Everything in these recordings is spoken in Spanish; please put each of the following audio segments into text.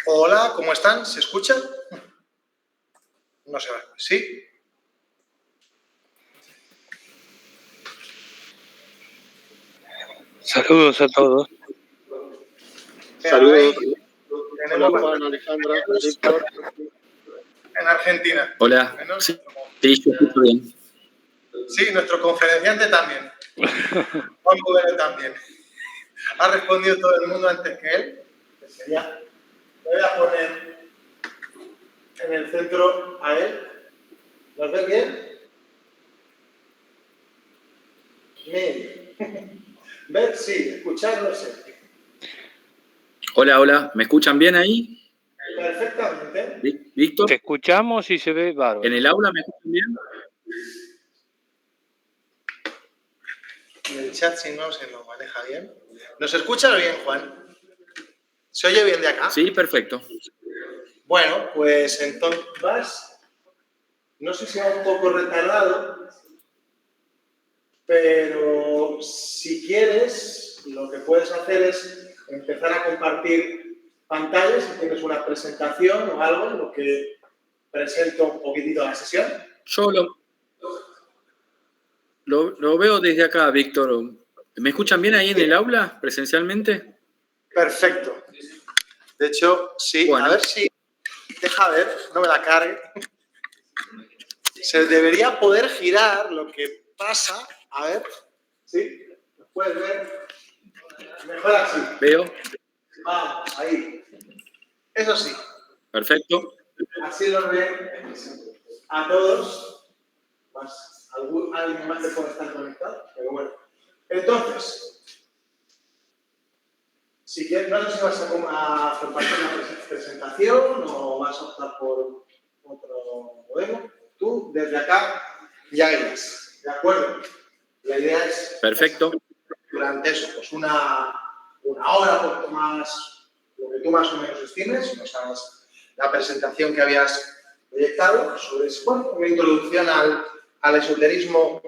Hola, ¿cómo están? ¿Se escucha? No se va. ¿Sí? Saludos a todos. Saludos. Tenemos Hola, Juan, Alejandra, Víctor. en Argentina. Hola. Sí, yo escucho bien. Sí, nuestro conferenciante también. Juan Budero también. Ha respondido todo el mundo antes que él. Que sería, lo voy a poner en el centro a él. ¿Nos ven bien? Bien. ¿Ver? Sí. ¿Escuchar? No sé. Hola, hola. ¿Me escuchan bien ahí? Perfectamente. ¿Víctor? Te escuchamos y se ve bárbaro. ¿En el aula me escuchan bien? En el chat, si no se lo maneja bien. ¿Nos escucha bien, Juan? ¿Se oye bien de acá? Sí, perfecto. Bueno, pues entonces vas. No sé si va un poco retardado, pero si quieres, lo que puedes hacer es empezar a compartir pantallas si tienes una presentación o algo en lo que presento un poquitito la sesión. Yo lo veo desde acá, Víctor. ¿Me escuchan bien ahí en el aula, presencialmente? Perfecto. De hecho, sí. Bueno. A ver si... Deja ver, no me la cargue. Se debería poder girar lo que pasa. A ver. ¿Sí? ¿Lo puedes ver? Mejor así. Veo. Vamos, ahí. Eso sí. Perfecto. Así los ven a todos. Alguien más que puede estar conectado, pero bueno. Entonces, si quieres, no sé si vas a compartir una presentación o vas a optar por otro modelo. Tú, desde acá, ya irás. ¿De acuerdo? La idea es... Perfecto. Durante eso, pues una hora, poco más, lo que tú más o menos estimes, nos hagas la presentación que habías proyectado sobre, bueno, una introducción al esoterismo,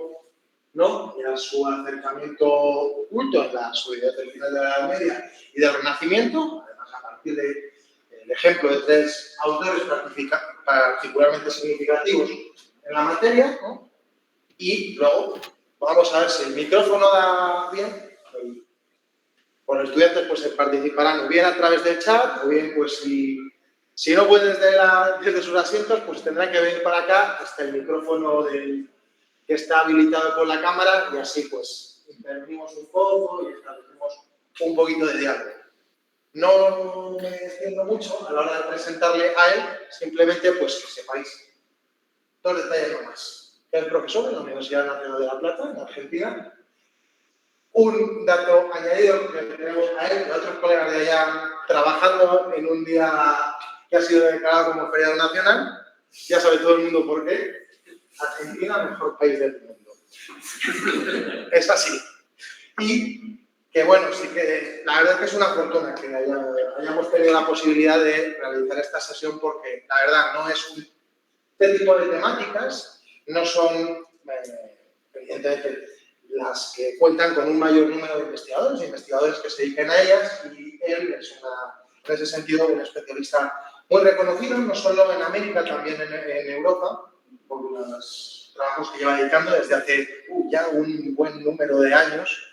¿no? Y a su acercamiento oculto en la sociedad del final de la Edad Media y del Renacimiento, además a partir del ejemplo de tres autores particularmente significativos en la materia, ¿no? Y luego vamos a ver si el micrófono da bien. Con los estudiantes pues participarán o bien a través del chat o bien pues si no pueden desde sus asientos pues tendrán que venir para acá hasta el micrófono que está habilitado con la cámara y así pues intervenimos un poco y establecemos un poquito de diálogo. No me extiendo mucho a la hora de presentarle a él, simplemente pues que sepáis dos detalles nomás. El profesor de la Universidad Nacional de La Plata, en Argentina. Un dato añadido que tenemos a él y a otros colegas de allá trabajando en un día que ha sido declarado como feriado nacional. Ya sabe todo el mundo por qué. Argentina, mejor país del mundo. Es así. Y que bueno, sí que la verdad es que es una fortuna que hayamos tenido la posibilidad de realizar esta sesión porque la verdad no es este tipo de temáticas, no son evidentemente las que cuentan con un mayor número de investigadores que se dediquen a ellas y él es en ese sentido un especialista muy reconocido, no solo en América, también en Europa, por los trabajos que lleva dedicando desde hace ya un buen número de años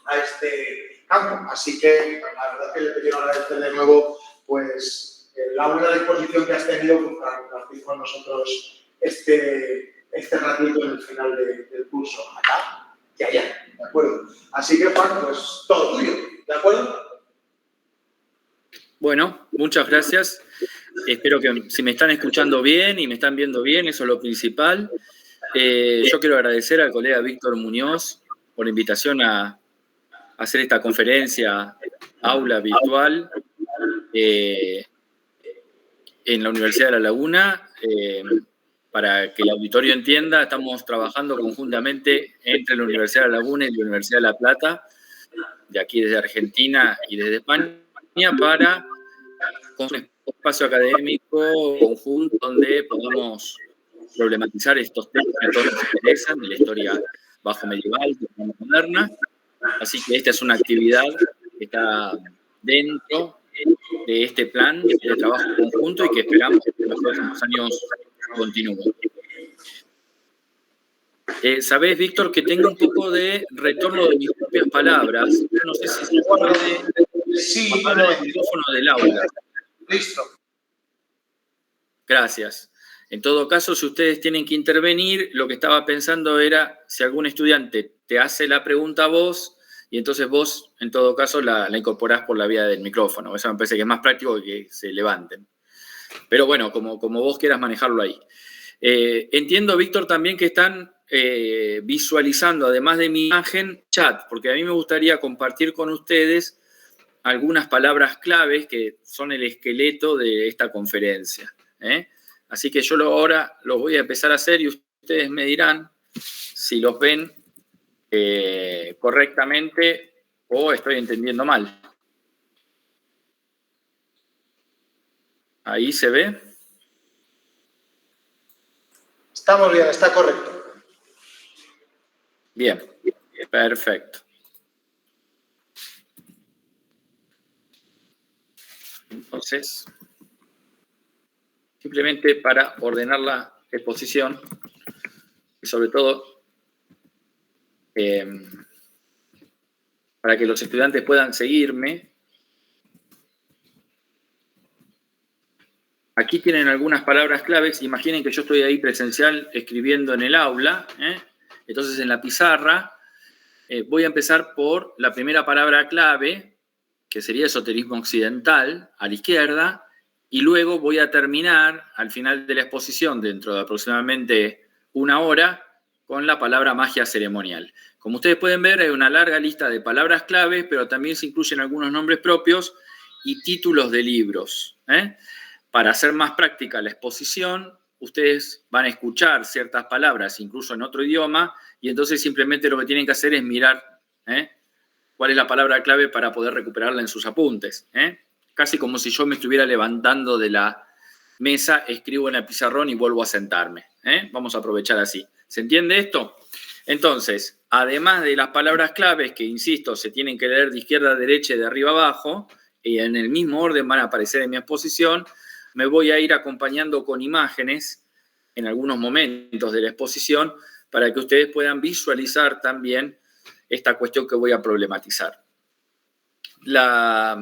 a este campo. Así que la verdad que te quiero agradecer de nuevo pues la buena disposición que has tenido para compartir con nosotros este ratito en el final del curso acá y allá, ¿de acuerdo? Así que, Juan, pues todo tuyo, ¿de acuerdo? Bueno, muchas gracias. Espero que si me están escuchando bien y me están viendo bien, eso es lo principal. Yo quiero agradecer al colega Víctor Muñoz por la invitación a hacer esta conferencia aula virtual en la Universidad de La Laguna. Para que el auditorio entienda, estamos trabajando conjuntamente entre la Universidad de La Laguna y la Universidad de La Plata, de aquí desde Argentina y desde España, para construir un espacio académico conjunto donde podamos problematizar estos temas que a todos nos interesan, de la historia bajo medieval, de la moderna. Así que esta es una actividad que está dentro de este plan de trabajo conjunto y que esperamos que en los próximos años continúe. Sabés, Víctor, que tengo un poco de retorno de mis propias palabras. Yo no sé si se puede Sí, apagar el micrófono del aula. Listo. Gracias. En todo caso, si ustedes tienen que intervenir, lo que estaba pensando era si algún estudiante te hace la pregunta a vos y entonces vos, en todo caso, la incorporás por la vía del micrófono. Eso me parece que es más práctico que se levanten. Pero bueno, como vos quieras manejarlo ahí. Entiendo, Víctor, también que están visualizando, además de mi imagen, chat, porque a mí me gustaría compartir con ustedes algunas palabras claves que son el esqueleto de esta conferencia. Así que yo ahora los voy a empezar a hacer y ustedes me dirán si los ven correctamente o estoy entendiendo mal. Ahí se ve. Estamos bien, está correcto. Bien, perfecto. Entonces, simplemente para ordenar la exposición y sobre todo para que los estudiantes puedan seguirme. Aquí tienen algunas palabras claves. Imaginen que yo estoy ahí presencial escribiendo en el aula. Entonces, en la pizarra voy a empezar por la primera palabra clave, que sería esoterismo occidental, a la izquierda, y luego voy a terminar, al final de la exposición, dentro de aproximadamente una hora, con la palabra magia ceremonial. Como ustedes pueden ver, hay una larga lista de palabras claves, pero también se incluyen algunos nombres propios y títulos de libros. Para hacer más práctica la exposición, ustedes van a escuchar ciertas palabras, incluso en otro idioma, y entonces simplemente lo que tienen que hacer es mirar cuál es la palabra clave para poder recuperarla en sus apuntes. Casi como si yo me estuviera levantando de la mesa, escribo en el pizarrón y vuelvo a sentarme. Vamos a aprovechar así. ¿Se entiende esto? Entonces, además de las palabras claves, que insisto, se tienen que leer de izquierda a derecha y de arriba a abajo, y en el mismo orden van a aparecer en mi exposición, me voy a ir acompañando con imágenes en algunos momentos de la exposición para que ustedes puedan visualizar también esta cuestión que voy a problematizar. La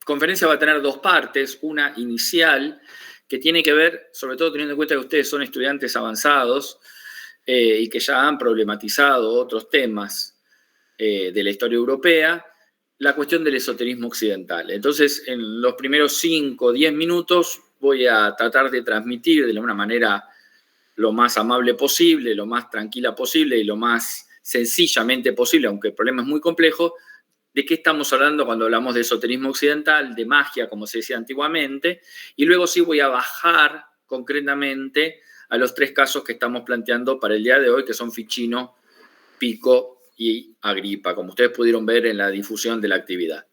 conferencia va a tener dos partes, una inicial que tiene que ver, sobre todo teniendo en cuenta que ustedes son estudiantes avanzados y que ya han problematizado otros temas de la historia europea, la cuestión del esoterismo occidental. Entonces, en los primeros 5 o 10 minutos voy a tratar de transmitir de una manera lo más amable posible, lo más tranquila posible y lo más sencillamente posible, aunque el problema es muy complejo, de qué estamos hablando cuando hablamos de esoterismo occidental, de magia, como se decía antiguamente, y luego sí voy a bajar concretamente a los 3 casos que estamos planteando para el día de hoy, que son Ficino, Pico y Agripa, como ustedes pudieron ver en la difusión de la actividad.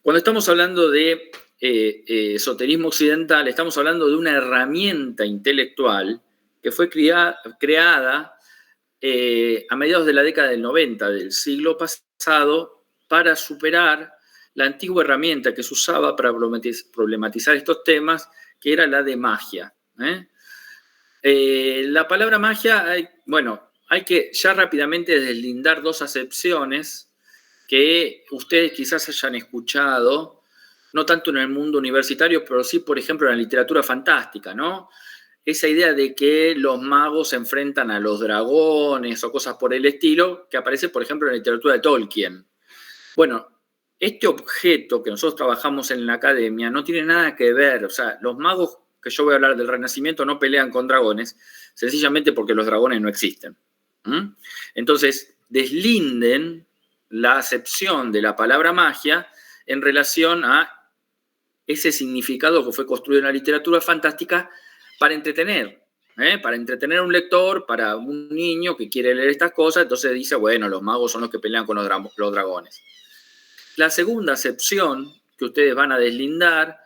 Cuando estamos hablando de esoterismo occidental, estamos hablando de una herramienta intelectual que fue creada a mediados de la década del 90 del siglo pasado para superar la antigua herramienta que se usaba para problematizar estos temas, que era la de magia. La palabra magia, hay que ya rápidamente deslindar 2 acepciones que ustedes quizás hayan escuchado, no tanto en el mundo universitario, pero sí, por ejemplo, en la literatura fantástica, ¿no? Esa idea de que los magos se enfrentan a los dragones o cosas por el estilo, que aparece, por ejemplo, en la literatura de Tolkien. Bueno, este objeto que nosotros trabajamos en la academia no tiene nada que ver, o sea, los magos que yo voy a hablar del Renacimiento no pelean con dragones, sencillamente porque los dragones no existen. Entonces, deslinden la acepción de la palabra magia en relación a ese significado que fue construido en la literatura fantástica para entretener a un lector, para un niño que quiere leer estas cosas, entonces dice, bueno, los magos son los que pelean con los dragones. La segunda acepción que ustedes van a deslindar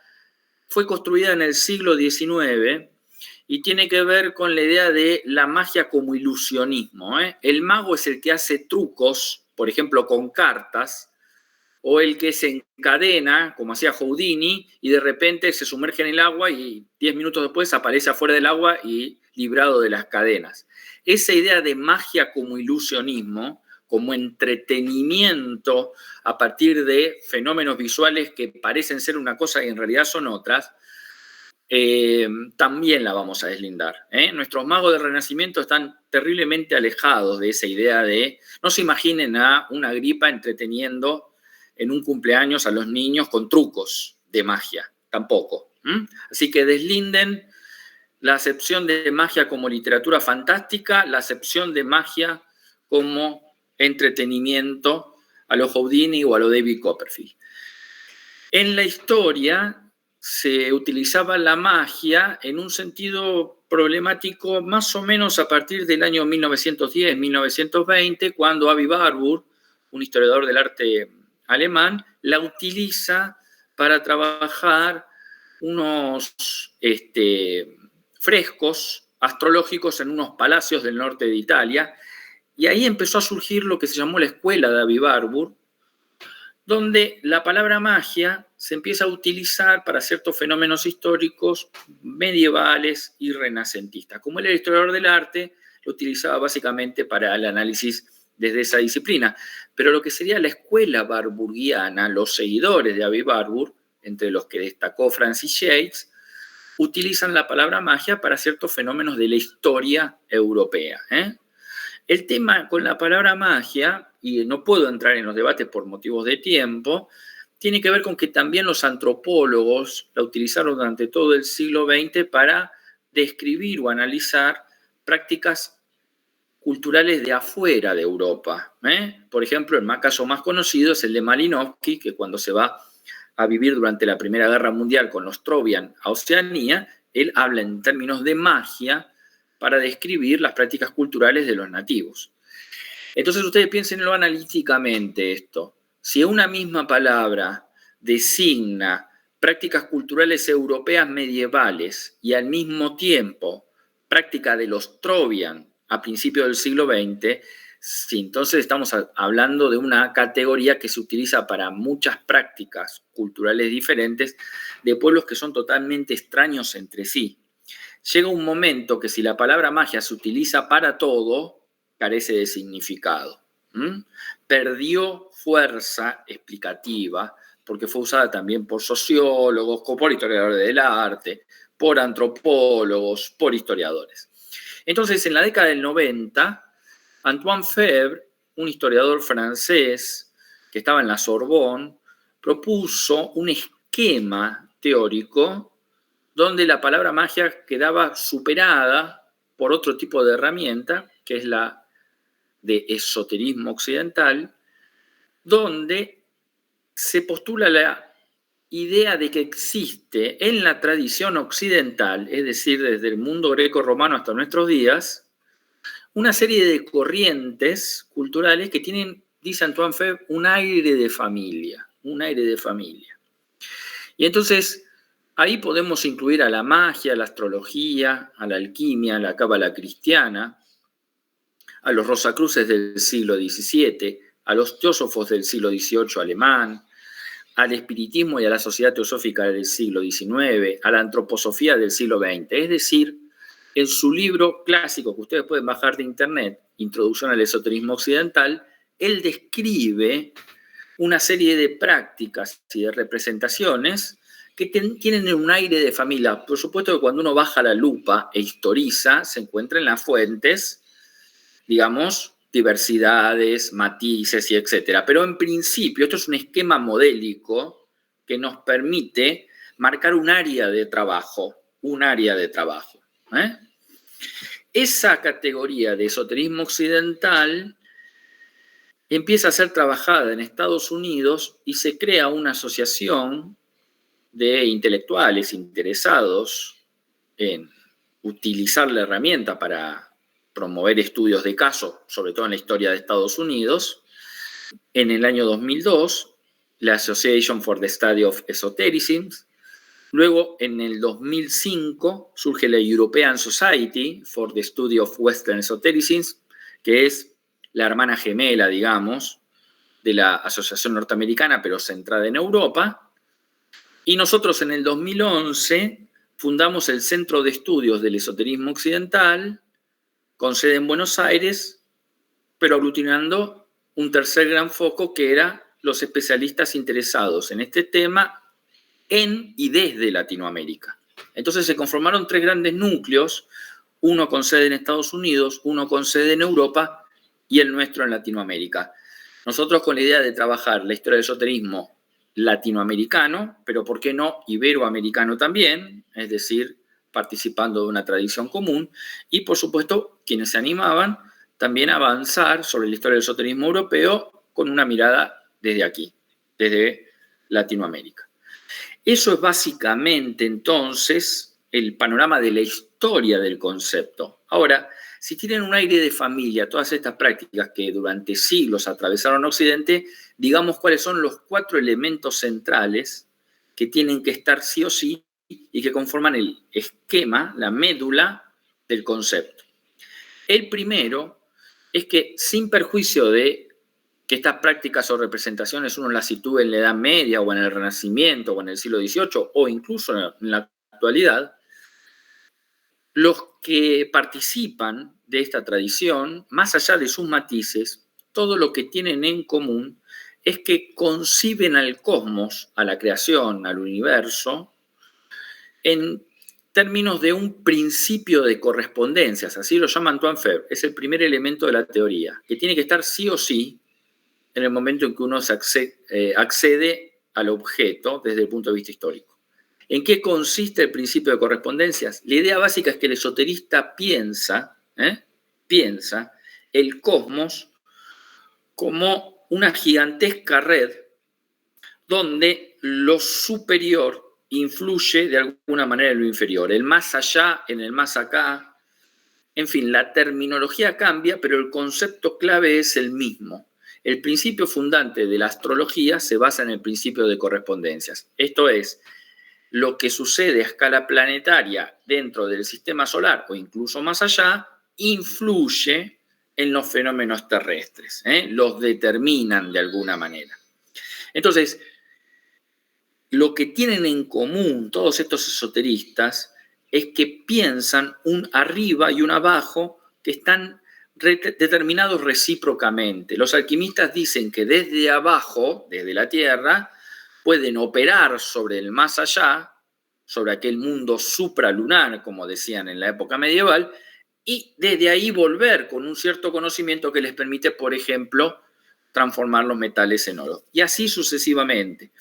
fue construida en el siglo XIX y tiene que ver con la idea de la magia como ilusionismo. El mago es el que hace trucos, por ejemplo, con cartas, o el que se encadena, como hacía Houdini, y de repente se sumerge en el agua y 10 minutos después aparece afuera del agua y librado de las cadenas. Esa idea de magia como ilusionismo, como entretenimiento a partir de fenómenos visuales que parecen ser una cosa y en realidad son otras, también la vamos a deslindar. Nuestros magos del Renacimiento están terriblemente alejados de esa idea de, no se imaginen a una gripa entreteniendo en un cumpleaños a los niños con trucos de magia, tampoco. Así que deslinden la acepción de magia como literatura fantástica, la acepción de magia como entretenimiento a lo Houdini o a lo David Copperfield. En la historia se utilizaba la magia en un sentido problemático más o menos a partir del año 1910-1920, cuando Avi Warburg, un historiador del arte alemán, la utiliza para trabajar unos frescos astrológicos en unos palacios del norte de Italia, y ahí empezó a surgir lo que se llamó la escuela de Avi Warburg, donde la palabra magia se empieza a utilizar para ciertos fenómenos históricos medievales y renacentistas. Como él era historiador del arte, lo utilizaba básicamente para el análisis desde esa disciplina. Pero lo que sería la escuela warburgiana, los seguidores de Avi Warburg, entre los que destacó Francis Yates, utilizan la palabra magia para ciertos fenómenos de la historia europea. El tema con la palabra magia, y no puedo entrar en los debates por motivos de tiempo, tiene que ver con que también los antropólogos la utilizaron durante todo el siglo XX para describir o analizar prácticas culturales de afuera de Europa. Por ejemplo, el caso más conocido es el de Malinowski, que cuando se va a vivir durante la Primera Guerra Mundial con los Trovian a Oceanía, él habla en términos de magia para describir las prácticas culturales de los nativos. Entonces ustedes piénsenlo analíticamente esto. Si una misma palabra designa prácticas culturales europeas medievales y al mismo tiempo práctica de los Trovian a principios del siglo XX, sí, entonces estamos hablando de una categoría que se utiliza para muchas prácticas culturales diferentes de pueblos que son totalmente extraños entre sí. Llega un momento que si la palabra magia se utiliza para todo, carece de significado. Perdió fuerza explicativa porque fue usada también por sociólogos, por historiadores del arte, por antropólogos, por historiadores. Entonces, en la década del 90, Antoine Faivre, un historiador francés que estaba en la Sorbonne, propuso un esquema teórico donde la palabra magia quedaba superada por otro tipo de herramienta, que es la de esoterismo occidental, donde se postula la idea de que existe en la tradición occidental, es decir, desde el mundo greco-romano hasta nuestros días, una serie de corrientes culturales que tienen, dice Antoine Faivre, un aire de familia. Y entonces ahí podemos incluir a la magia, a la astrología, a la alquimia, a la cábala cristiana, a los Rosacruces del siglo XVII, a los teósofos del siglo XVIII alemán, al espiritismo y a la sociedad teosófica del siglo XIX, a la antroposofía del siglo XX. Es decir, en su libro clásico que ustedes pueden bajar de internet, Introducción al Esoterismo Occidental, él describe una serie de prácticas y de representaciones que tienen un aire de familia. Por supuesto que cuando uno baja la lupa e historiza, se encuentra en las fuentes, digamos, diversidades, matices y etcétera. Pero en principio, esto es un esquema modélico que nos permite marcar un área de trabajo. Esa categoría de esoterismo occidental empieza a ser trabajada en Estados Unidos y se crea una asociación de intelectuales interesados en utilizar la herramienta para promover estudios de caso, sobre todo en la historia de Estados Unidos. En el año 2002, la Association for the Study of Esotericism. Luego, en el 2005, surge la European Society for the Study of Western Esotericism, que es la hermana gemela, digamos, de la Asociación Norteamericana, pero centrada en Europa. Y nosotros en el 2011 fundamos el Centro de Estudios del Esoterismo Occidental, con sede en Buenos Aires, pero aglutinando un tercer gran foco que era los especialistas interesados en este tema en y desde Latinoamérica. Entonces se conformaron 3 grandes núcleos, uno con sede en Estados Unidos, uno con sede en Europa y el nuestro en Latinoamérica. Nosotros con la idea de trabajar la historia del esoterismo latinoamericano, pero ¿por qué no iberoamericano también? Es decir, participando de una tradición común, y por supuesto quienes se animaban también a avanzar sobre la historia del esoterismo europeo con una mirada desde aquí, desde Latinoamérica. Eso es básicamente entonces el panorama de la historia del concepto. Ahora, si tienen un aire de familia, todas estas prácticas que durante siglos atravesaron Occidente, digamos cuáles son los 4 elementos centrales que tienen que estar sí o sí y que conforman el esquema, la médula del concepto. El primero es que, sin perjuicio de que estas prácticas o representaciones uno las sitúe en la Edad Media o en el Renacimiento o en el siglo XVIII o incluso en la actualidad, los que participan de esta tradición, más allá de sus matices, todo lo que tienen en común es que conciben al cosmos, a la creación, al universo, en términos de un principio de correspondencias, así lo llama Antoine Fabre, es el primer elemento de la teoría, que tiene que estar sí o sí en el momento en que uno accede al objeto desde el punto de vista histórico. ¿En qué consiste el principio de correspondencias? La idea básica es que el esoterista piensa el cosmos como una gigantesca red donde lo superior influye de alguna manera en lo inferior, el más allá en el más acá. En fin, la terminología cambia, pero el concepto clave es el mismo. El principio fundante de la astrología se basa en el principio de correspondencias. Esto es, lo que sucede a escala planetaria dentro del sistema solar o incluso más allá, influye en los fenómenos terrestres, los determinan de alguna manera. Entonces, lo que tienen en común todos estos esoteristas es que piensan un arriba y un abajo que están determinados recíprocamente. Los alquimistas dicen que desde abajo, desde la Tierra, pueden operar sobre el más allá, sobre aquel mundo supralunar, como decían en la época medieval, y desde ahí volver con un cierto conocimiento que les permite, por ejemplo, transformar los metales en oro. Y así sucesivamente.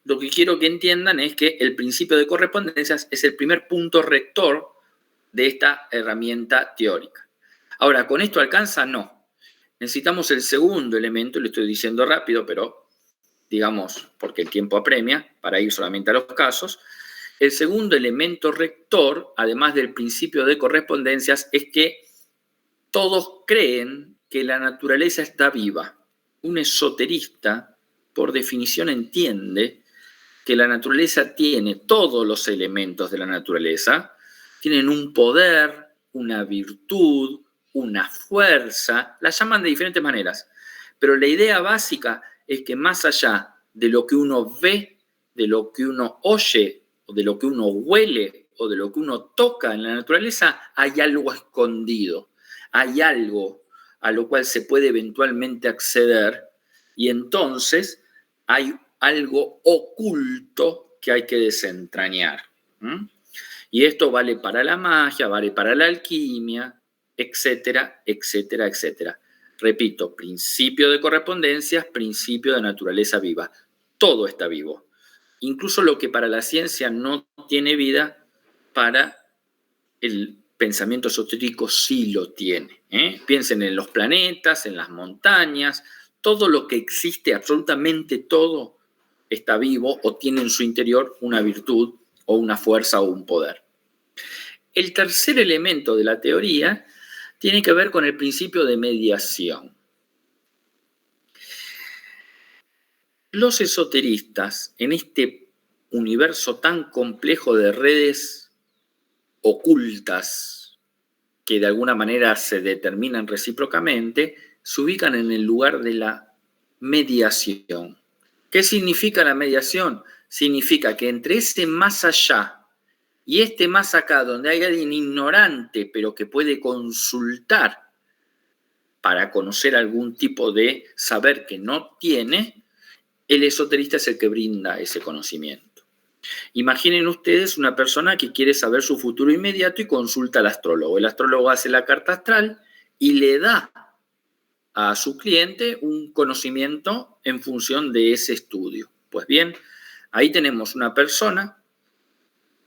Lo que quiero que entiendan es que el principio de correspondencias es el primer punto rector de esta herramienta teórica. Ahora, ¿con esto alcanza? No. Necesitamos el segundo elemento, lo estoy diciendo rápido, pero digamos, porque el tiempo apremia, para ir solamente a los casos. El segundo elemento rector, además del principio de correspondencias, es que todos creen que la naturaleza está viva. Un esoterista, por definición, entiende que la naturaleza tiene todos los elementos de la naturaleza, tienen un poder, una virtud, una fuerza, la llaman de diferentes maneras, pero la idea básica es que más allá de lo que uno ve, de lo que uno oye, o de lo que uno huele, o de lo que uno toca en la naturaleza, hay algo escondido, hay algo a lo cual se puede eventualmente acceder, y entonces hay algo oculto que hay que desentrañar. Y esto vale para la magia, vale para la alquimia, etcétera, etcétera, etcétera. Repito, principio de correspondencias, principio de naturaleza viva. Todo está vivo. Incluso lo que para la ciencia no tiene vida, para el pensamiento esotérico sí lo tiene. Piensen en los planetas, en las montañas, todo lo que existe, absolutamente todo, está vivo o tiene en su interior una virtud o una fuerza o un poder. El tercer elemento de la teoría tiene que ver con el principio de mediación. Los esoteristas, en este universo tan complejo de redes ocultas que de alguna manera se determinan recíprocamente, se ubican en el lugar de la mediación. ¿Qué significa la mediación? Significa que entre ese más allá y este más acá, donde hay alguien ignorante, pero que puede consultar para conocer algún tipo de saber que no tiene, el esoterista es el que brinda ese conocimiento. Imaginen ustedes una persona que quiere saber su futuro inmediato y consulta al astrólogo. El astrólogo hace la carta astral y le da a su cliente un conocimiento en función de ese estudio. Pues bien, ahí tenemos una persona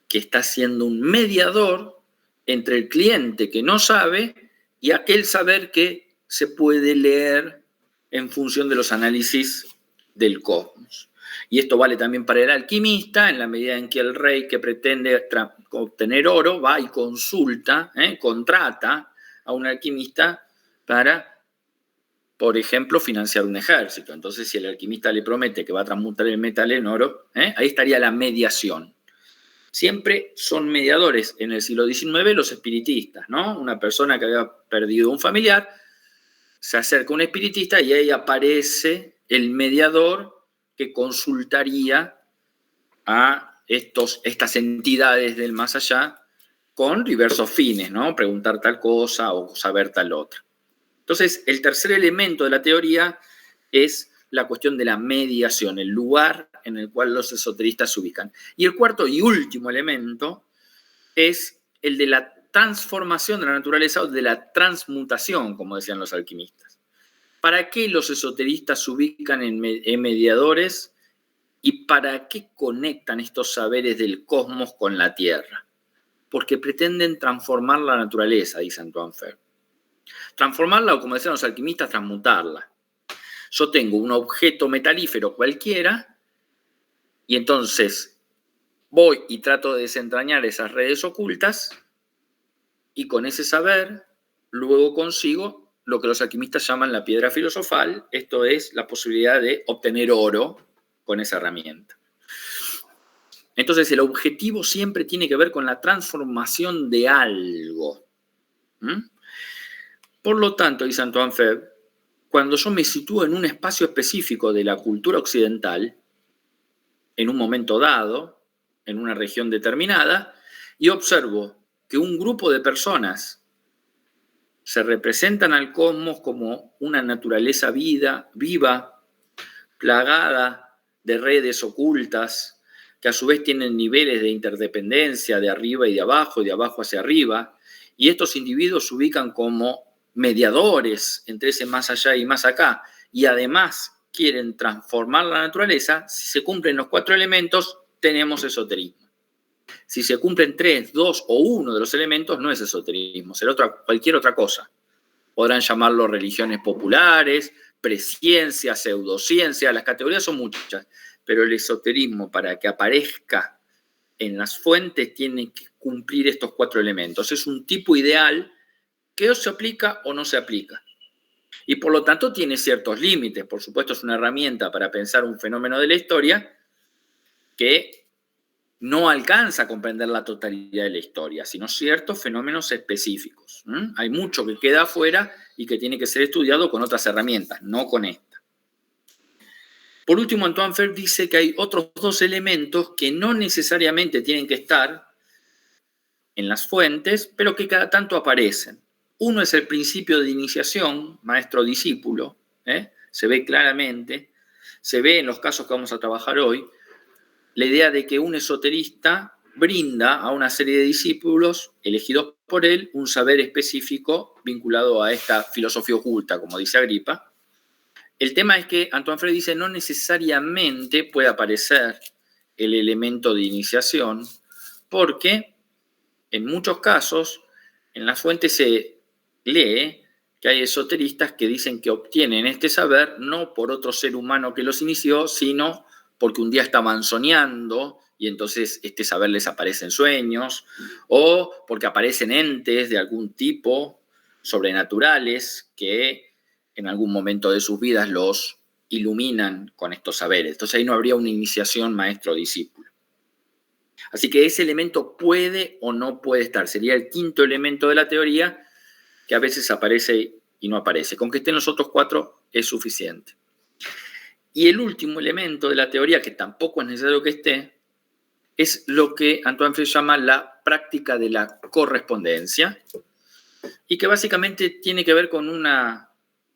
que está siendo un mediador entre el cliente que no sabe y aquel saber que se puede leer en función de los análisis del cosmos. Y esto vale también para el alquimista, en la medida en que el rey que pretende obtener oro va y consulta, contrata a un alquimista para, por ejemplo, financiar un ejército. Entonces, si el alquimista le promete que va a transmutar el metal en oro, ahí estaría la mediación. Siempre son mediadores en el siglo XIX los espiritistas, ¿no? Una persona que había perdido un familiar se acerca a un espiritista y ahí aparece el mediador que consultaría a estas entidades del más allá con diversos fines, ¿no? Preguntar tal cosa o saber tal otra. Entonces, el tercer elemento de la teoría es la cuestión de la mediación, el lugar en el cual los esoteristas se ubican. Y el cuarto y último elemento es el de la transformación de la naturaleza o de la transmutación, como decían los alquimistas. ¿Para qué los esoteristas se ubican en mediadores y para qué conectan estos saberes del cosmos con la Tierra? Porque pretenden transformar la naturaleza, dice Antoine Fer. Transformarla, o como decían los alquimistas, transmutarla. Yo tengo un objeto metalífero cualquiera y entonces voy y trato de desentrañar esas redes ocultas y con ese saber luego consigo lo que los alquimistas llaman la piedra filosofal, esto es la posibilidad de obtener oro con esa herramienta. Entonces el objetivo siempre tiene que ver con la transformación de algo. Por lo tanto, dice Antoine Fer, cuando yo me sitúo en un espacio específico de la cultura occidental, en un momento dado, en una región determinada, y observo que un grupo de personas se representan al cosmos como una naturaleza viva, plagada de redes ocultas, que a su vez tienen niveles de interdependencia de arriba y de abajo hacia arriba, y estos individuos se ubican como mediadores entre ese más allá y más acá, y además quieren transformar la naturaleza. Si se cumplen los 4 elementos, tenemos esoterismo. Si se cumplen 3, 2 o 1 de los elementos, no es esoterismo, será cualquier otra cosa. Podrán llamarlo religiones populares, presciencia, pseudociencia, las categorías son muchas, pero el esoterismo, para que aparezca en las fuentes, tiene que cumplir estos 4 elementos. Es un tipo ideal que o se aplica o no se aplica. Y por lo tanto tiene ciertos límites. Por supuesto, es una herramienta para pensar un fenómeno de la historia que no alcanza a comprender la totalidad de la historia, sino ciertos fenómenos específicos. Hay mucho que queda afuera y que tiene que ser estudiado con otras herramientas, no con esta. Por último, Antoine Fer dice que hay otros 2 elementos que no necesariamente tienen que estar en las fuentes, pero que cada tanto aparecen. Uno es el principio de iniciación, maestro-discípulo, se ve claramente, se ve en los casos que vamos a trabajar hoy, la idea de que un esoterista brinda a una serie de discípulos elegidos por él un saber específico vinculado a esta filosofía oculta, como dice Agripa. El tema es que Antoine Fer dice no necesariamente puede aparecer el elemento de iniciación, porque en muchos casos en las fuentes se lee que hay esoteristas que dicen que obtienen este saber no por otro ser humano que los inició, sino porque un día estaban soñando y entonces este saber les aparece en sueños, o porque aparecen entes de algún tipo sobrenaturales que en algún momento de sus vidas los iluminan con estos saberes. Entonces ahí no habría una iniciación maestro-discípulo. Así que ese elemento puede o no puede estar. Sería el 5.º elemento de la teoría que a veces aparece y no aparece. Con que estén los otros 4 es suficiente. Y el último elemento de la teoría, que tampoco es necesario que esté, es lo que Antoine Frege llama la práctica de la correspondencia, y que básicamente tiene que ver con una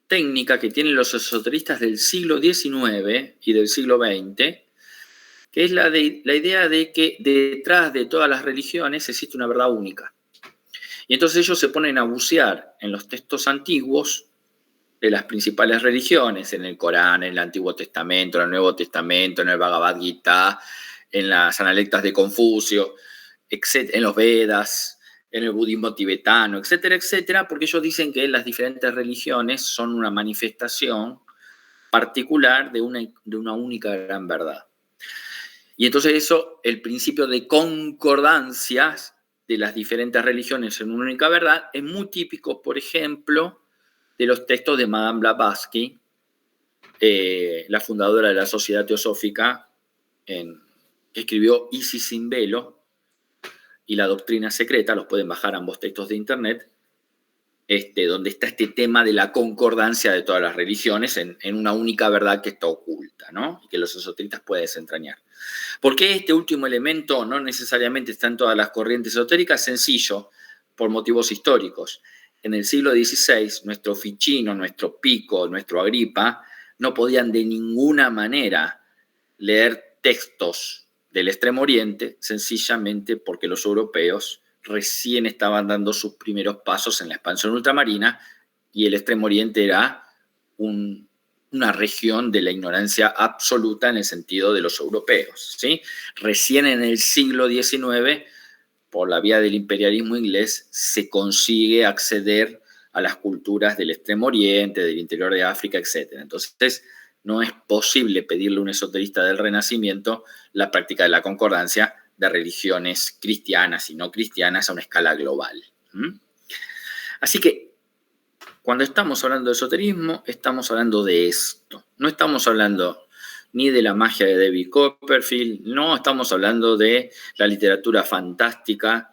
técnica que tienen los esoteristas del siglo XIX y del siglo XX, que es la idea de que detrás de todas las religiones existe una verdad única. Y entonces ellos se ponen a bucear en los textos antiguos de las principales religiones, en el Corán, en el Antiguo Testamento, en el Nuevo Testamento, en el Bhagavad Gita, en las Analectas de Confucio, en los Vedas, en el budismo tibetano, etcétera, etcétera, porque ellos dicen que las diferentes religiones son una manifestación particular de una única gran verdad. Y entonces eso, el principio de concordancias de las diferentes religiones en una única verdad, es muy típico, por ejemplo, de los textos de Madame Blavatsky, la fundadora de la Sociedad Teosófica, que escribió Isis sin velo y la doctrina secreta. Los pueden bajar ambos textos de internet, donde está este tema de la concordancia de todas las religiones en una única verdad que está oculta, ¿no? Y que los esoteristas pueden desentrañar. ¿Por qué este último elemento no necesariamente está en todas las corrientes esotéricas? Sencillo, por motivos históricos. En el siglo XVI, nuestro Ficino, nuestro Pico, nuestro Agripa, no podían de ninguna manera leer textos del Extremo Oriente, sencillamente porque los europeos recién estaban dando sus primeros pasos en la expansión ultramarina y el Extremo Oriente era una región de la ignorancia absoluta en el sentido de los europeos, ¿sí? Recién en el siglo XIX, por la vía del imperialismo inglés, se consigue acceder a las culturas del Extremo Oriente, del interior de África, etc. Entonces, no es posible pedirle a un esoterista del Renacimiento la práctica de la concordancia de religiones cristianas y no cristianas a una escala global. Así que, cuando estamos hablando de esoterismo, estamos hablando de esto. No estamos hablando ni de la magia de David Copperfield, no estamos hablando de la literatura fantástica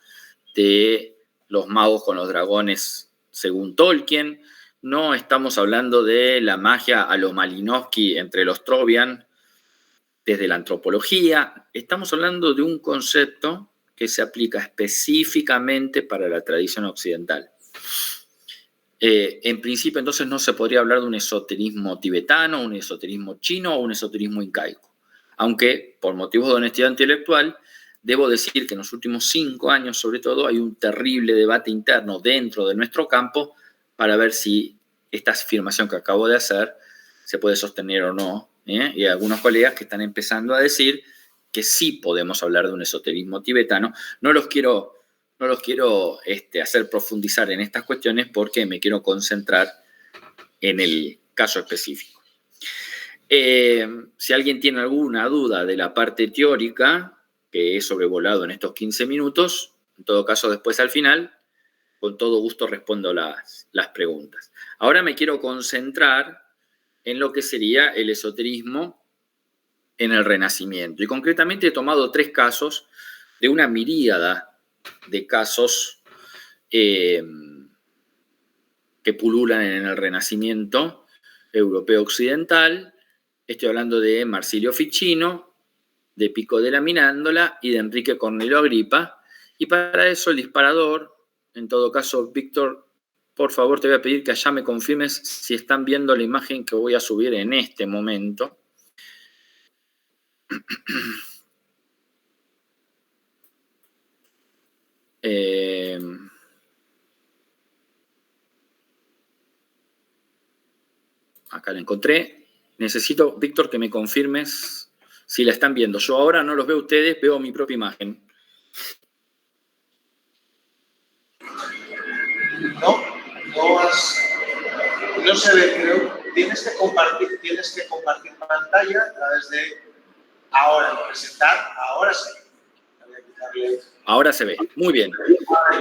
de los magos con los dragones según Tolkien, no estamos hablando de la magia a lo Malinowski entre los Trovian desde la antropología, estamos hablando de un concepto que se aplica específicamente para la tradición occidental. En principio, entonces, no se podría hablar de un esoterismo tibetano, un esoterismo chino o un esoterismo incaico. Aunque, por motivos de honestidad intelectual, debo decir que en los últimos 5 años, sobre todo, hay un terrible debate interno dentro de nuestro campo para ver si esta afirmación que acabo de hacer se puede sostener o no. Y hay algunos colegas que están empezando a decir que sí podemos hablar de un esoterismo tibetano. No los quiero hacer profundizar en estas cuestiones porque me quiero concentrar en el caso específico. Si alguien tiene alguna duda de la parte teórica que he sobrevolado en estos 15 minutos, en todo caso después al final, con todo gusto respondo las preguntas. Ahora me quiero concentrar en lo que sería el esoterismo en el Renacimiento. Y concretamente he tomado 3 casos de una miríada de casos que pululan en el Renacimiento europeo occidental. Estoy hablando de Marsilio Ficino, de Pico della Mirandola y de Enrique Cornelio Agripa. Y para eso el disparador, en todo caso, Víctor, por favor te voy a pedir que allá me confirmes si están viendo la imagen que voy a subir en este momento. Acá la encontré. Necesito, Víctor, que me confirmes si la están viendo. Yo ahora no los veo a ustedes, veo mi propia imagen. No se ve, creo. Tienes que compartir pantalla a través de ahora, presentar, ahora sí. Ahora se ve, muy bien.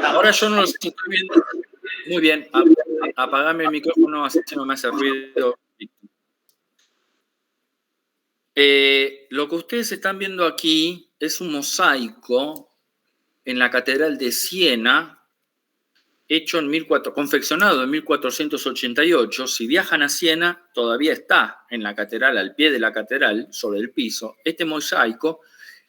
Ahora yo no los estoy viendo. Muy bien, apagame el micrófono, así no me hace ruido. Lo que ustedes están viendo aquí es un mosaico en la Catedral de Siena, confeccionado en 1488. Si viajan a Siena, todavía está en la catedral, al pie de la catedral, sobre el piso. Este mosaico,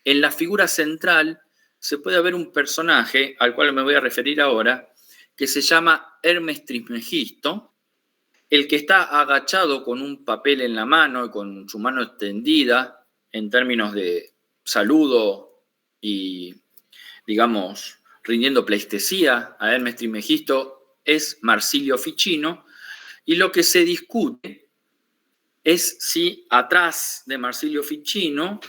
en la figura central, se puede ver un personaje, al cual me voy a referir ahora, que se llama Hermes Trismegisto, el que está agachado con un papel en la mano y con su mano extendida, en términos de saludo y, digamos, rindiendo pleitesía a Hermes Trismegisto, es Marsilio Ficino, y lo que se discute es si atrás de Marsilio Ficino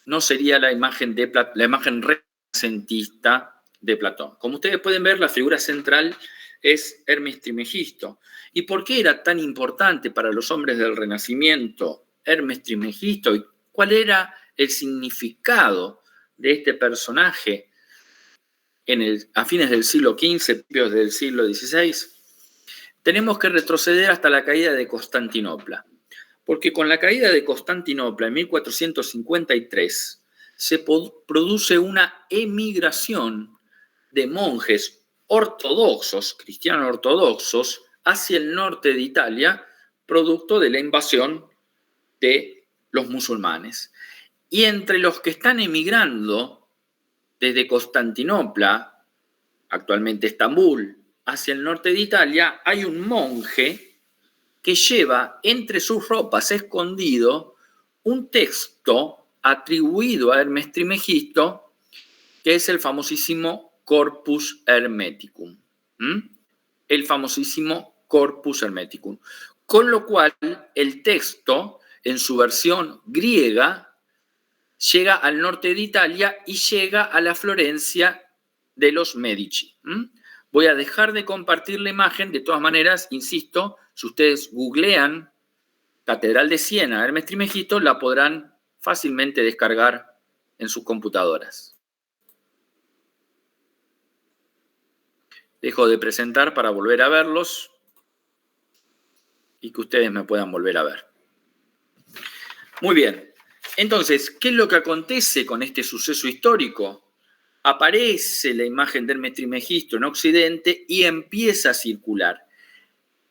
no sería la imagen renacentista de Platón. Como ustedes pueden ver, la figura central es Hermes Trismegisto. ¿Y por qué era tan importante para los hombres del Renacimiento Hermes Trismegisto? ¿Y cuál era el significado de este personaje a fines del siglo XV, principios del siglo XVI? Tenemos que retroceder hasta la caída de Constantinopla, porque con la caída de Constantinopla en 1453 se produce una emigración de monjes ortodoxos, cristianos ortodoxos, hacia el norte de Italia, producto de la invasión de los musulmanes. Y entre los que están emigrando desde Constantinopla, actualmente Estambul, hacia el norte de Italia, hay un monje que lleva entre sus ropas escondido un texto atribuido a Hermes Trismegisto, que es el famosísimo Corpus Hermeticum. El famosísimo Corpus Hermeticum. Con lo cual, el texto, en su versión griega, llega al norte de Italia y llega a la Florencia de los Medici. Voy a dejar de compartir la imagen. De todas maneras, insisto, si ustedes googlean Catedral de Siena, Hermes Trismegisto, la podrán fácilmente descargar en sus computadoras. Dejo de presentar para volver a verlos y que ustedes me puedan volver a ver. Muy bien. Entonces, ¿qué es lo que acontece con este suceso histórico? Aparece la imagen de Hermes Trismegisto en Occidente y empieza a circular.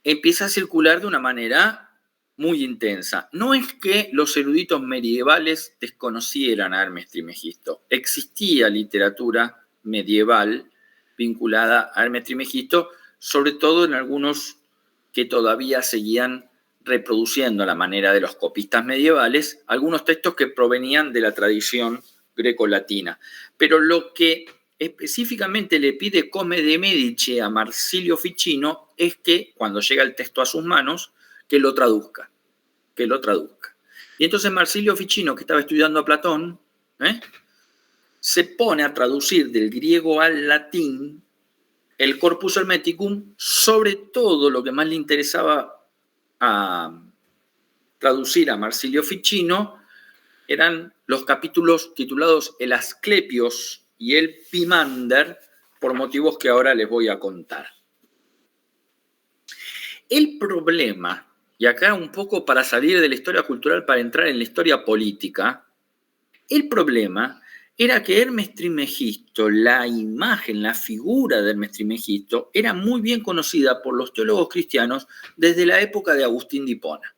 Empieza a circular de una manera muy intensa. No es que los eruditos medievales desconocieran a Hermes Trismegisto. Existía literatura medieval vinculada a Hermes Trismegisto, sobre todo en algunos que todavía seguían reproduciendo a la manera de los copistas medievales algunos textos que provenían de la tradición greco-latina. Pero lo que específicamente le pide Come de Medici a Marsilio Ficino es que, cuando llega el texto a sus manos, que lo traduzca. Y entonces Marsilio Ficino, que estaba estudiando a Platón, se pone a traducir del griego al latín el Corpus Hermeticum, sobre todo lo que más le interesaba a traducir a Marsilio Ficino eran los capítulos titulados El Asclepios y el Pimander, por motivos que ahora les voy a contar. El problema, y acá un poco para salir de la historia cultural para entrar en la historia política, el problema era que Hermes Trismegisto, la imagen, la figura de Hermes Trismegisto, era muy bien conocida por los teólogos cristianos desde la época de Agustín de Hipona.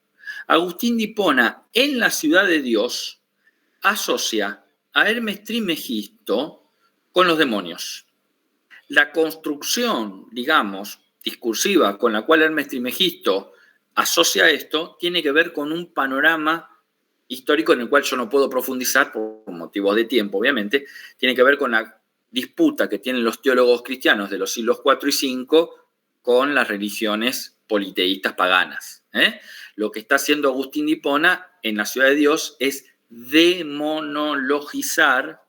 Agustín de Hipona, en la Ciudad de Dios, asocia a Hermes Trismegisto con los demonios. La construcción, digamos, discursiva con la cual Hermes Trismegisto asocia esto tiene que ver con un panorama histórico en el cual yo no puedo profundizar por motivos de tiempo, obviamente. Tiene que ver con la disputa que tienen los teólogos cristianos de los siglos IV y V con las religiones politeístas paganas. Lo que está haciendo Agustín de Hipona en la Ciudad de Dios es demonologizar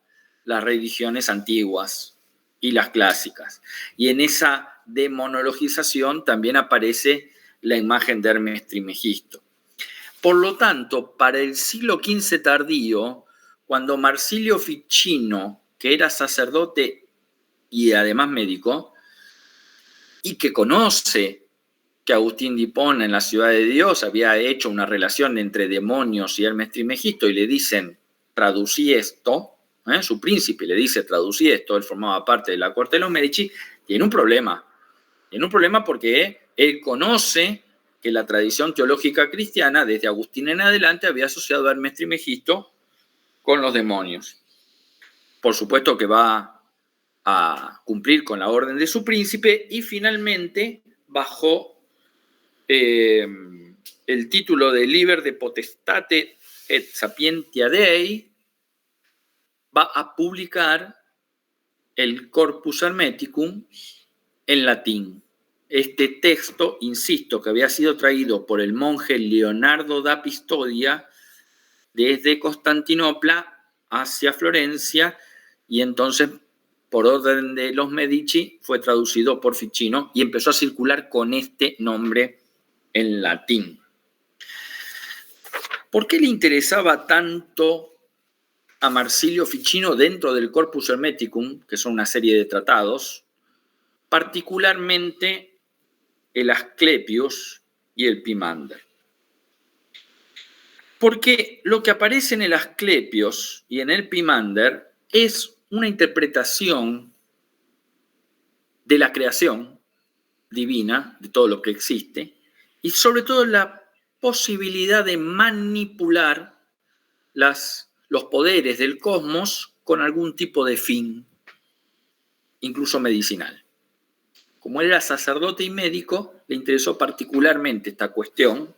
las religiones antiguas y las clásicas. Y en esa demonologización también aparece la imagen de Hermes Trismegisto. Por lo tanto, para el siglo XV tardío, cuando Marsilio Ficino, que era sacerdote y además médico, y que conoce que Agustín de Hipona en la Ciudad de Dios había hecho una relación entre demonios y Hermes Trismegisto y le dicen, traducí esto, su príncipe le dice, traducí esto, él formaba parte de la corte de los Medici, tiene un problema, En un problema porque él conoce que la tradición teológica cristiana, desde Agustín en adelante, había asociado a Hermes Trismegisto con los demonios. Por supuesto que va a cumplir con la orden de su príncipe y finalmente, bajo el título de Liber de Potestate et Sapientia Dei, va a publicar el Corpus Hermeticum en latín. Este texto, insisto, que había sido traído por el monje Leonardo da Pistoia desde Constantinopla hacia Florencia, y entonces, por orden de los Medici, fue traducido por Ficino y empezó a circular con este nombre en latín. ¿Por qué le interesaba tanto a Marsilio Ficino dentro del Corpus Hermeticum, que son una serie de tratados, particularmente el Asclepius y el Pimander? Porque lo que aparece en el Asclepios y en el Pimander es una interpretación de la creación divina, de todo lo que existe, y sobre todo la posibilidad de manipular los poderes del cosmos con algún tipo de fin, incluso medicinal. Como él era sacerdote y médico, le interesó particularmente esta cuestión.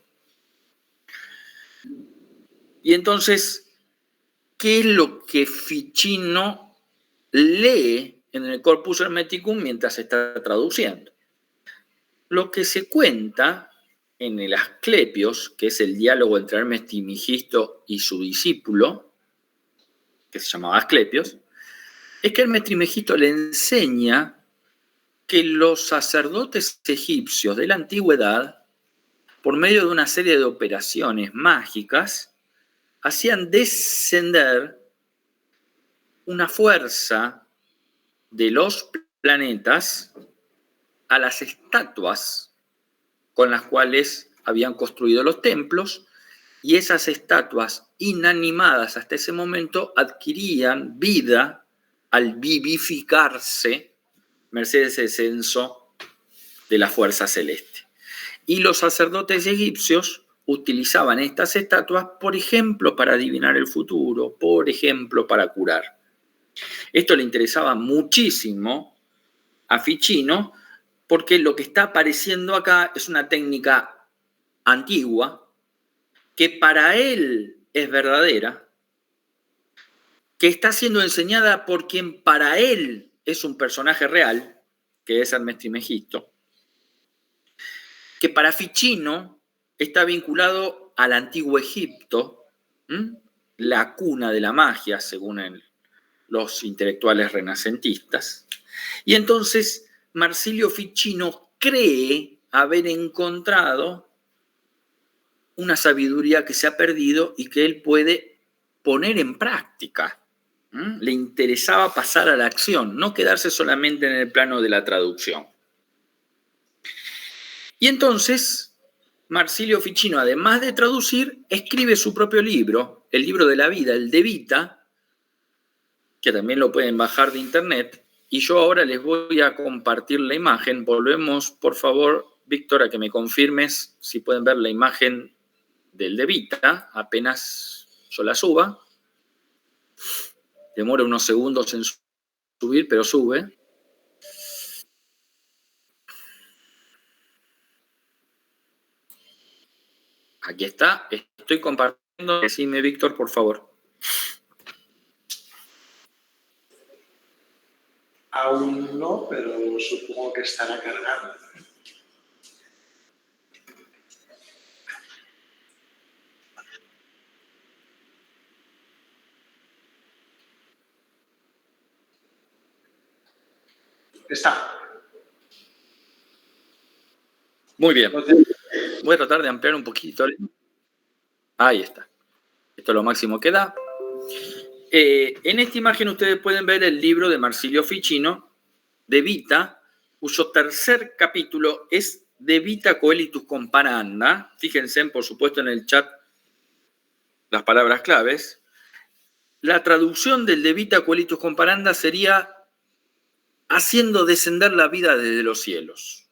Y entonces, ¿qué es lo que Ficino lee en el Corpus Hermeticum mientras se está traduciendo? Lo que se cuenta en el Asclepios, que es el diálogo entre Hermes Trismegisto y su discípulo, que se llamaba Asclepios, es que Hermes Trismegisto le enseña que los sacerdotes egipcios de la antigüedad, por medio de una serie de operaciones mágicas, hacían descender una fuerza de los planetas a las estatuas con las cuales habían construido los templos, y esas estatuas inanimadas hasta ese momento adquirían vida al vivificarse merced a ese descenso de la fuerza celeste. Y los sacerdotes egipcios utilizaban estas estatuas, por ejemplo, para adivinar el futuro, por ejemplo, para curar. Esto le interesaba muchísimo a Ficino, porque lo que está apareciendo acá es una técnica antigua, que para él es verdadera, que está siendo enseñada por quien para él es un personaje real, que es Hermes Trismegisto, que para Ficino está vinculado al antiguo Egipto, la cuna de la magia, según los intelectuales renacentistas. Y entonces Marsilio Ficino cree haber encontrado una sabiduría que se ha perdido y que él puede poner en práctica. Le interesaba pasar a la acción, no quedarse solamente en el plano de la traducción. Y entonces, Marsilio Ficino, además de traducir, escribe su propio libro, el libro de la vida, el De Vita, que también lo pueden bajar de internet, y yo ahora les voy a compartir la imagen. Volvemos, por favor, Víctor, a que me confirmes si pueden ver la imagen del De Vita, apenas yo la suba. Demora unos segundos en subir, pero sube. Aquí está. Estoy compartiendo. Decime, Víctor, por favor. Aún no, pero supongo que estará cargando. Está. Muy bien. Voy a tratar de ampliar un poquito. Ahí está. Esto es lo máximo que da. En esta imagen ustedes pueden ver el libro de Marsilio Ficino, De Vita, cuyo tercer capítulo es De Vita Coelitus Comparanda. Fíjense, por supuesto, en el chat las palabras claves. La traducción del De Vita Coelitus Comparanda sería haciendo descender la vida desde los cielos.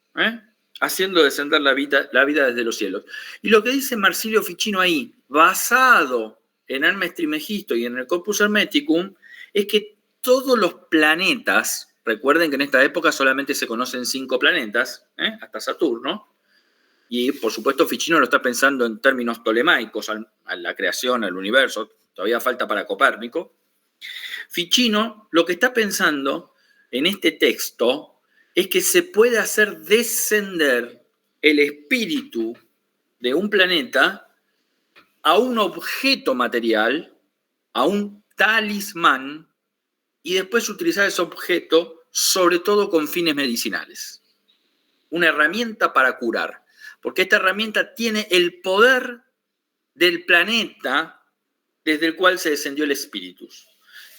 haciendo descender la vida desde los cielos. Y lo que dice Marsilio Ficino ahí, basado en Hermes Trismegisto y en el Corpus Hermeticum, es que todos los planetas, recuerden que en esta época solamente se conocen 5 planetas, hasta Saturno, y por supuesto Ficino lo está pensando en términos tolemaicos, a la creación, al universo, todavía falta para Copérnico. Ficino lo que está pensando en este texto es que se puede hacer descender el espíritu de un planeta a un objeto material, a un talismán, y después utilizar ese objeto sobre todo con fines medicinales. Una herramienta para curar, porque esta herramienta tiene el poder del planeta desde el cual se descendió el espíritus.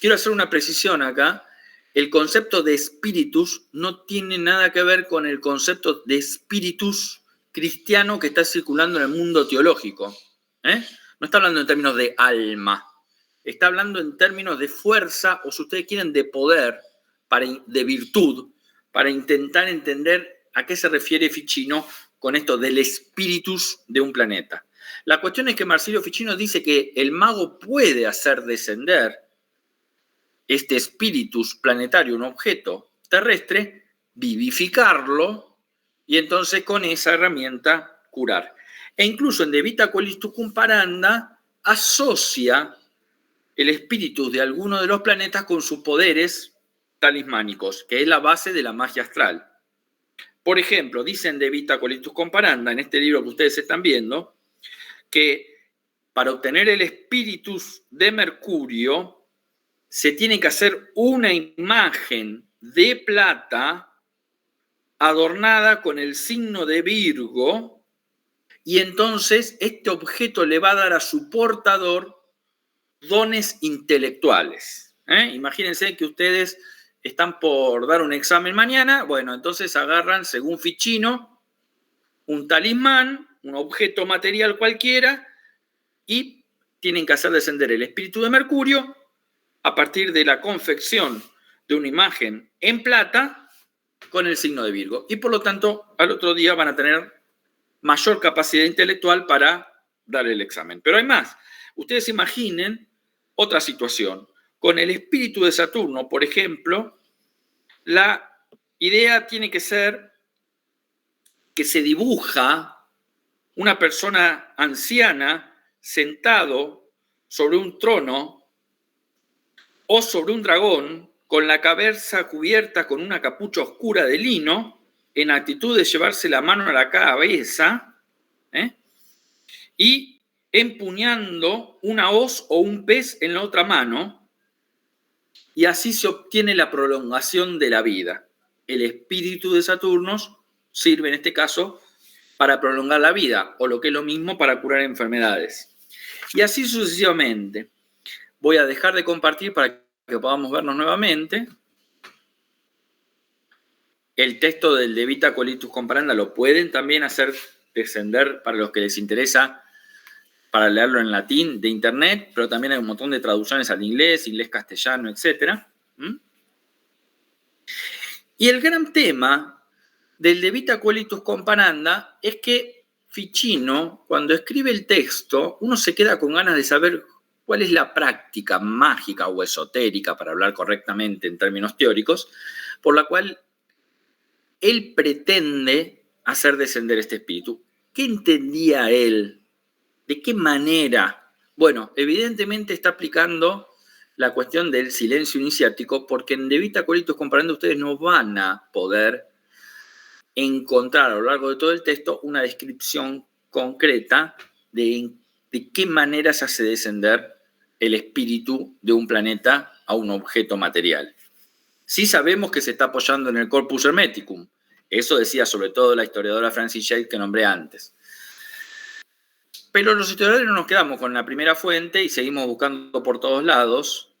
Quiero hacer una precisión acá. El concepto de espíritus no tiene nada que ver con el concepto de espíritus cristiano que está circulando en el mundo teológico. No está hablando en términos de alma, está hablando en términos de fuerza, o si ustedes quieren, de poder, de virtud, para intentar entender a qué se refiere Ficino con esto del espíritus de un planeta. La cuestión es que Marsilio Ficino dice que el mago puede hacer descender este espíritus planetario, un objeto terrestre, vivificarlo y entonces con esa herramienta curar. E incluso en De Vita Quaestus Cum Paranda asocia el espíritu de alguno de los planetas con sus poderes talismánicos, que es la base de la magia astral. Por ejemplo, dicen De Vita Quaestus Cum Paranda, en este libro que ustedes están viendo, que para obtener el espíritus de Mercurio se tiene que hacer una imagen de plata adornada con el signo de Virgo, y entonces este objeto le va a dar a su portador dones intelectuales. Imagínense que ustedes están por dar un examen mañana, bueno, entonces agarran, según Ficino, un talismán, un objeto material cualquiera, y tienen que hacer descender el espíritu de Mercurio a partir de la confección de una imagen en plata con el signo de Virgo. Y por lo tanto, al otro día van a tener mayor capacidad intelectual para dar el examen. Pero hay más. Ustedes imaginen otra situación. Con el espíritu de Saturno, por ejemplo, la idea tiene que ser que se dibuja una persona anciana sentado sobre un trono o sobre un dragón con la cabeza cubierta con una capucha oscura de lino, en actitud de llevarse la mano a la cabeza, y empuñando una hoz o un pez en la otra mano, y así se obtiene la prolongación de la vida. El espíritu de Saturno sirve en este caso para prolongar la vida, o lo que es lo mismo, para curar enfermedades. Y así sucesivamente. Voy a dejar de compartir para que podamos vernos nuevamente. El texto del De Vita Quaestus Cum Paranda lo pueden también hacer descender para los que les interesa, para leerlo en latín de internet, pero también hay un montón de traducciones al inglés, castellano, etc. Y el gran tema del De Vita Quaestus Cum Paranda es que Ficino, cuando escribe el texto, uno se queda con ganas de saber cuál es la práctica mágica o esotérica, para hablar correctamente en términos teóricos, por la cual él pretende hacer descender este espíritu. ¿Qué entendía él? ¿De qué manera? Bueno, evidentemente está aplicando la cuestión del silencio iniciático, porque en De Vita Quaestus Cum Paranda ustedes no van a poder encontrar a lo largo de todo el texto una descripción concreta de qué manera se hace descender el espíritu de un planeta a un objeto material. Sí sabemos que se está apoyando en el Corpus Hermeticum. Eso decía sobre todo la historiadora Francis Yates que nombré antes. Pero los historiadores no nos quedamos con la primera fuente y seguimos buscando por todos lados.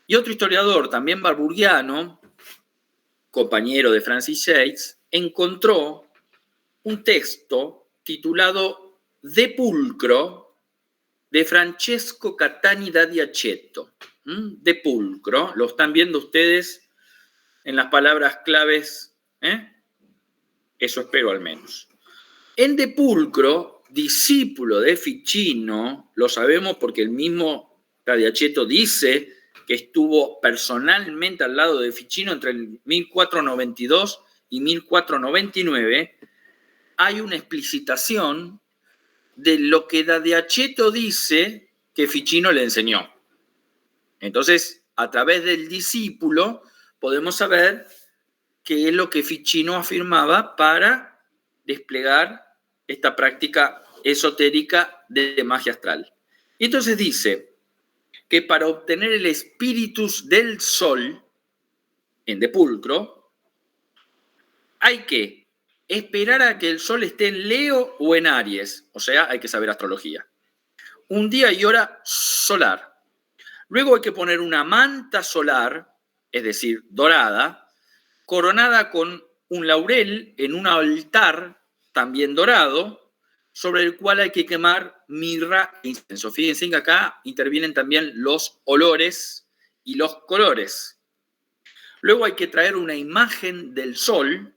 Y otro historiador, también barburgiano, compañero de Francis Yates, encontró un texto titulado De Pulcro, de Francesco Catani da Diacetto. De Pulcro, lo están viendo ustedes en las palabras claves Eso espero al menos. En De Pulcro, discípulo de Ficino, lo sabemos porque el mismo Cadiachetto dice que estuvo personalmente al lado de Ficino entre el 1492 y 1499, hay una explicitación de lo que Cadiachetto dice que Ficino le enseñó. Entonces, a través del discípulo podemos saber qué es lo que Ficino afirmaba para desplegar esta práctica esotérica de magia astral. Y entonces dice que para obtener el espíritus del sol en De Pulcro, hay que esperar a que el sol esté en Leo o en Aries, o sea, hay que saber astrología. Un día y hora solar. Luego hay que poner una manta solar, es decir, dorada, coronada con un laurel en un altar también dorado, sobre el cual hay que quemar mirra e incienso. Fíjense que acá intervienen también los olores y los colores. Luego hay que traer una imagen del sol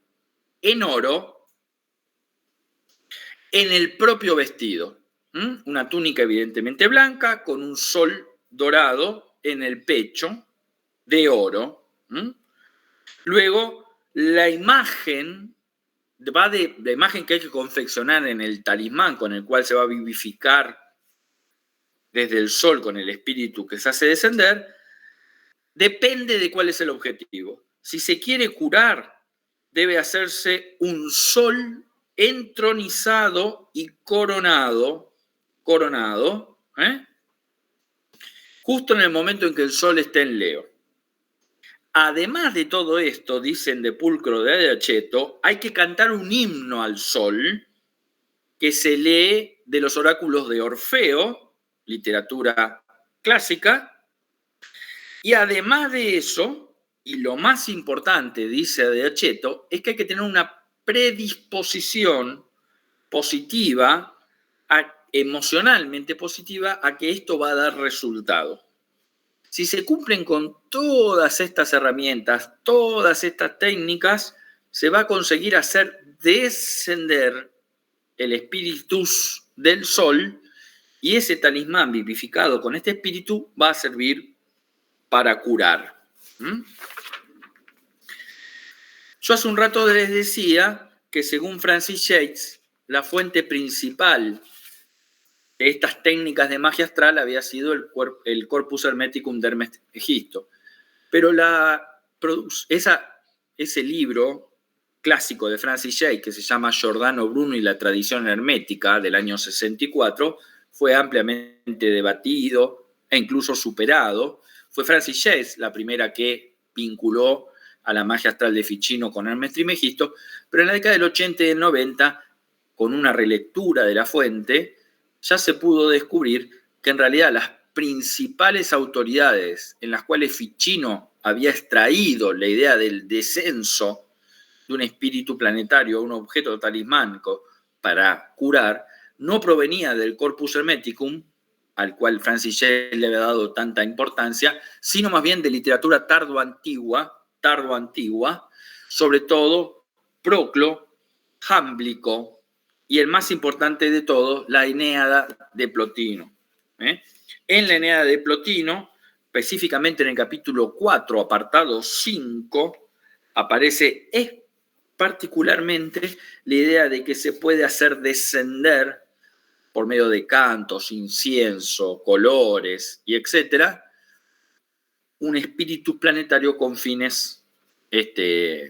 en oro en el propio vestido. Una túnica evidentemente blanca con un sol dorado en el pecho de oro. Luego, la imagen va de la imagen que hay que confeccionar en el talismán con el cual se va a vivificar desde el sol con el espíritu que se hace descender, depende de cuál es el objetivo. Si se quiere curar, debe hacerse un sol entronizado y coronado, justo en el momento en que el sol esté en Leo. Además de todo esto, dicen De Pulcro de Cadiachetto, hay que cantar un himno al sol que se lee de los oráculos de Orfeo, literatura clásica, y además de eso, y lo más importante, dice Cadiachetto, es que hay que tener una predisposición positiva, emocionalmente positiva, a que esto va a dar resultado. Si se cumplen con todas estas herramientas, todas estas técnicas, se va a conseguir hacer descender el espíritu del sol y ese talismán vivificado con este espíritu va a servir para curar. Yo hace un rato les decía que según Francis Yates, la fuente principal de estas técnicas de magia astral había sido el Corpus Hermeticum de Hermes Trismegisto. Pero ese libro clásico de Francis Yates, que se llama Giordano Bruno y la tradición hermética, del año 64, fue ampliamente debatido e incluso superado. Fue Francis Yates la primera que vinculó a la magia astral de Ficino con Hermes Trismegisto, pero en la década del 80 y del 90, con una relectura de la fuente, ya se pudo descubrir que en realidad las principales autoridades en las cuales Ficino había extraído la idea del descenso de un espíritu planetario a un objeto talismánico para curar, no provenía del Corpus Hermeticum, al cual Francis Yates le había dado tanta importancia, sino más bien de literatura tardo-antigua, sobre todo Proclo, Jámblico y el más importante de todos, la Eneada de Plotino. En la Eneada de Plotino, específicamente en el capítulo 4, apartado 5, aparece particularmente la idea de que se puede hacer descender por medio de cantos, incienso, colores y etcétera, un espíritu planetario con fines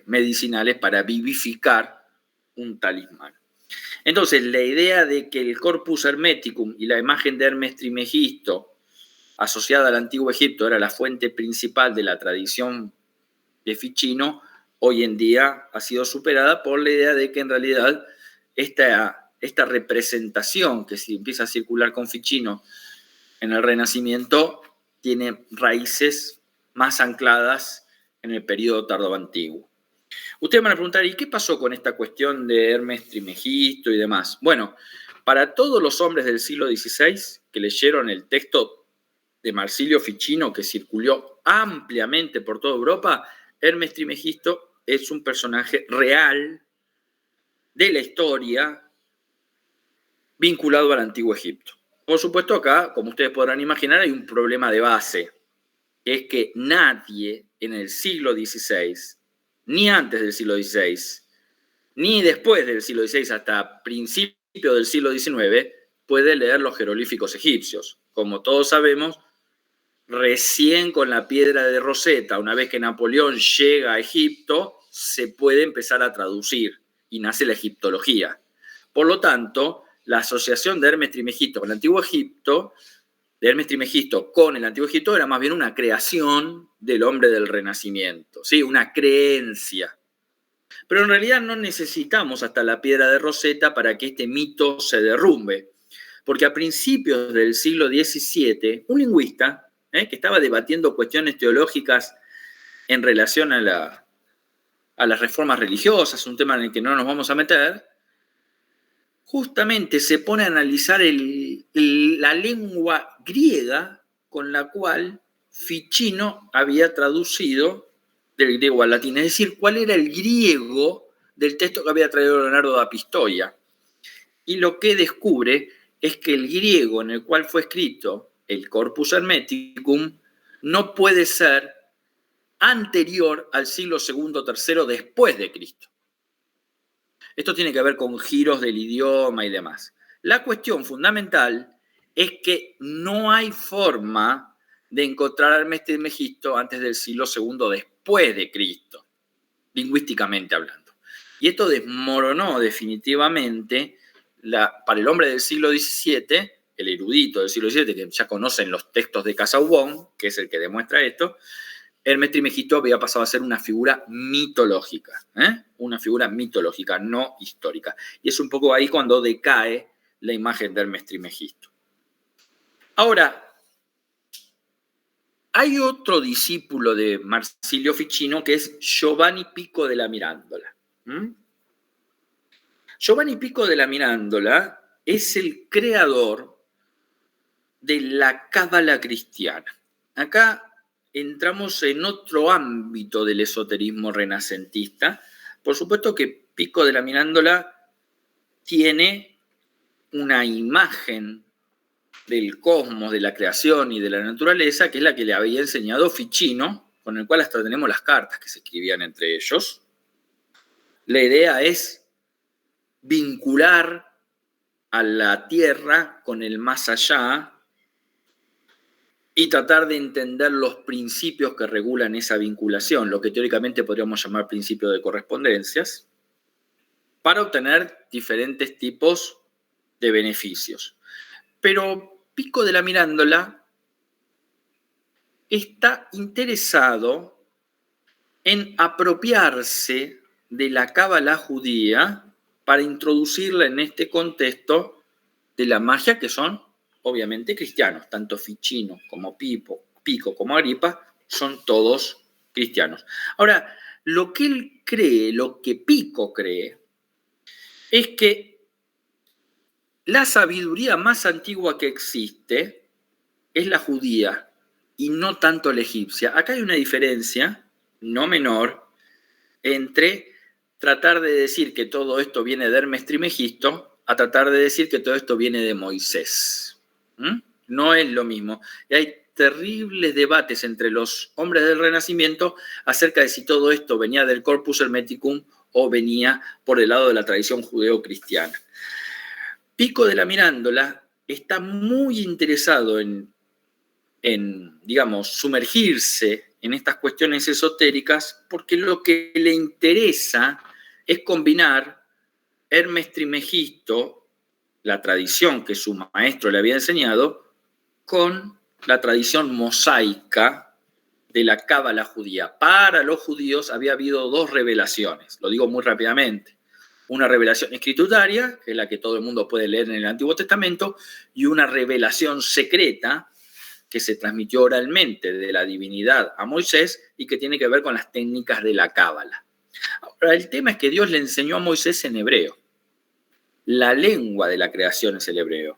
medicinales para vivificar un talismán. Entonces, la idea de que el Corpus Hermeticum y la imagen de Hermes Trismegisto asociada al Antiguo Egipto era la fuente principal de la tradición de Ficino, hoy en día ha sido superada por la idea de que en realidad esta representación que se empieza a circular con Ficino en el Renacimiento tiene raíces más ancladas en el periodo tardoantiguo. Ustedes van a preguntar, ¿y qué pasó con esta cuestión de Hermes Trismegisto y demás? Bueno, para todos los hombres del siglo XVI que leyeron el texto de Marsilio Ficino, que circuló ampliamente por toda Europa, Hermes Trismegisto es un personaje real de la historia vinculado al Antiguo Egipto. Por supuesto, acá, como ustedes podrán imaginar, hay un problema de base, que es que nadie en el siglo XVI, ni antes del siglo XVI, ni después del siglo XVI hasta principios del siglo XIX, puede leer los jeroglíficos egipcios. Como todos sabemos, recién con la piedra de Rosetta, una vez que Napoleón llega a Egipto, se puede empezar a traducir y nace la egiptología. Por lo tanto, la asociación de Hermes Trismegisto con el Antiguo Egipto, de Hermes Trismegisto con el Antiguo Egipto, era más bien una creación del hombre del Renacimiento, ¿sí? Una creencia. Pero en realidad no necesitamos hasta la piedra de Rosetta para que este mito se derrumbe, porque a principios del siglo XVII, un lingüista que estaba debatiendo cuestiones teológicas en relación a las reformas religiosas, un tema en el que no nos vamos a meter, justamente se pone a analizar la lengua griega con la cual Ficino había traducido del griego al latín, es decir, cuál era el griego del texto que había traído Leonardo da Pistoia. Y lo que descubre es que el griego en el cual fue escrito el Corpus Hermeticum no puede ser anterior al siglo II o III después de Cristo. Esto tiene que ver con giros del idioma y demás. La cuestión fundamental es que no hay forma de encontrar a Hermes Trismegisto antes del siglo II después de Cristo, lingüísticamente hablando. Y esto desmoronó definitivamente para el hombre del siglo XVII, el erudito del siglo XVII, que ya conocen los textos de Casaubon, que es el que demuestra esto, Hermes Trismegisto había pasado a ser una figura mitológica, una figura mitológica, no histórica. Y es un poco ahí cuando decae la imagen de Hermes Trismegisto. Ahora, hay otro discípulo de Marsilio Ficino que es Giovanni Pico de la Mirandola. Giovanni Pico de la Mirandola es el creador de la cábala cristiana. Acá entramos en otro ámbito del esoterismo renacentista. Por supuesto que Pico de la Mirandola tiene una imagen del cosmos, de la creación y de la naturaleza, que es la que le había enseñado Ficino, con el cual hasta tenemos las cartas que se escribían entre ellos. La idea es vincular a la Tierra con el más allá y tratar de entender los principios que regulan esa vinculación, lo que teóricamente podríamos llamar principio de correspondencias, para obtener diferentes tipos de beneficios. Pero Pico de la Mirandola está interesado en apropiarse de la cábala judía para introducirla en este contexto de la magia, que son obviamente cristianos, tanto Ficino como Pico como Agripa son todos cristianos. Ahora, lo que él cree, lo que Pico cree, es que la sabiduría más antigua que existe es la judía y no tanto la egipcia. Acá hay una diferencia, no menor, entre tratar de decir que todo esto viene de Hermes Trismegisto a tratar de decir que todo esto viene de Moisés. No es lo mismo. Y hay terribles debates entre los hombres del Renacimiento acerca de si todo esto venía del Corpus Hermeticum o venía por el lado de la tradición judeo-cristiana. Pico de la Mirandola está muy interesado en, digamos, sumergirse en estas cuestiones esotéricas porque lo que le interesa es combinar Hermes Trismegisto, la tradición que su maestro le había enseñado, con la tradición mosaica de la cábala judía. Para los judíos había habido dos revelaciones, lo digo muy rápidamente. Una revelación escrituraria, que es la que todo el mundo puede leer en el Antiguo Testamento, y una revelación secreta que se transmitió oralmente de la divinidad a Moisés y que tiene que ver con las técnicas de la cábala. Ahora, el tema es que Dios le enseñó a Moisés en hebreo. La lengua de la creación es el hebreo.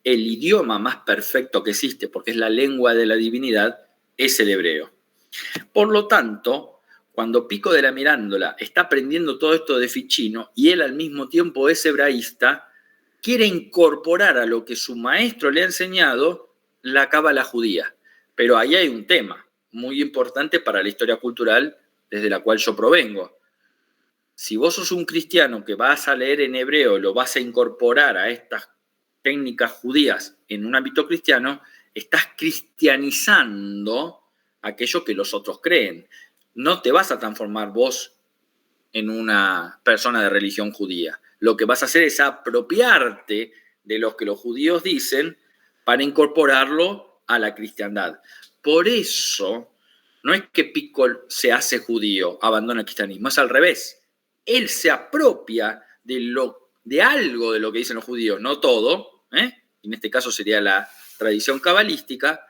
El idioma más perfecto que existe, porque es la lengua de la divinidad, es el hebreo. Por lo tanto, cuando Pico della Mirandola está aprendiendo todo esto de Ficino y él al mismo tiempo es hebraísta, quiere incorporar a lo que su maestro le ha enseñado la cábala judía. Pero ahí hay un tema muy importante para la historia cultural desde la cual yo provengo. Si vos sos un cristiano que vas a leer en hebreo, lo vas a incorporar a estas técnicas judías en un ámbito cristiano, estás cristianizando aquello que los otros creen. No te vas a transformar vos en una persona de religión judía. Lo que vas a hacer es apropiarte de lo que los judíos dicen para incorporarlo a la cristiandad. Por eso, no es que Pico se hace judío, abandona el cristianismo, es al revés. Él se apropia de algo de lo que dicen los judíos, no todo, en este caso sería la tradición cabalística,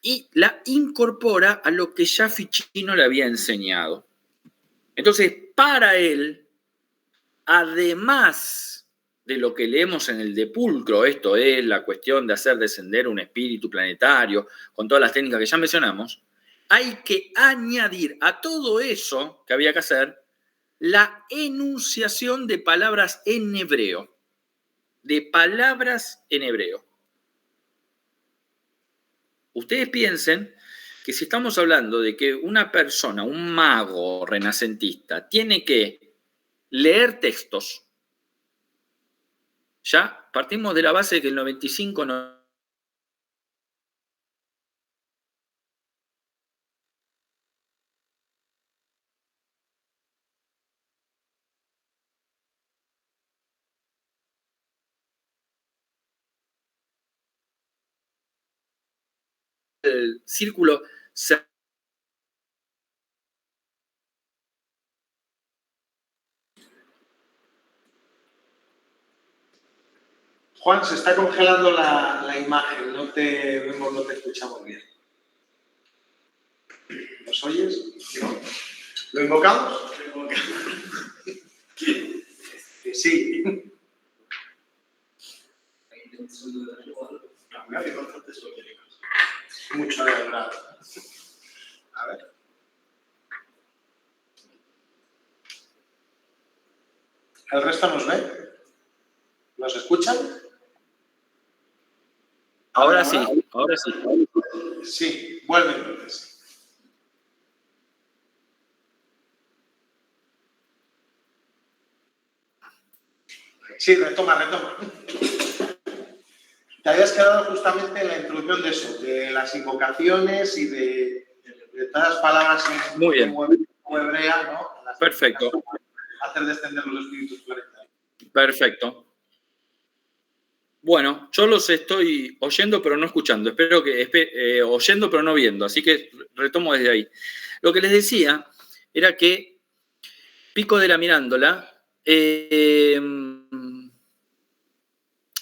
y la incorpora a lo que ya Ficino le había enseñado. Entonces, para él, además de lo que leemos en el De Pulcro, esto es la cuestión de hacer descender un espíritu planetario, con todas las técnicas que ya mencionamos, hay que añadir a todo eso que había que hacer la enunciación de palabras en hebreo. De palabras en hebreo. Ustedes piensen que si estamos hablando de que una persona, un mago renacentista, tiene que leer textos, ya partimos de la base de que el 95 no... el círculo se... Juan, se está congelando la imagen, no te vemos, no te escuchamos bien. ¿Nos oyes? ¿No? ¿Lo invocamos? Sí. Mucho de verdad. A ver. ¿El resto nos ve? ¿Nos escuchan? Ahora sí, ahora sí. Sí, vuelve entonces. Sí, retoma. Te habías quedado justamente en la introducción de eso, de las invocaciones y de todas las palabras en hebrea, ¿no? Perfecto. Hacer descender los espíritus planetarios. Perfecto. Bueno, yo los estoy oyendo pero no escuchando. Espero que oyendo pero no viendo. Así que retomo desde ahí. Lo que les decía era que Pico della Mirandola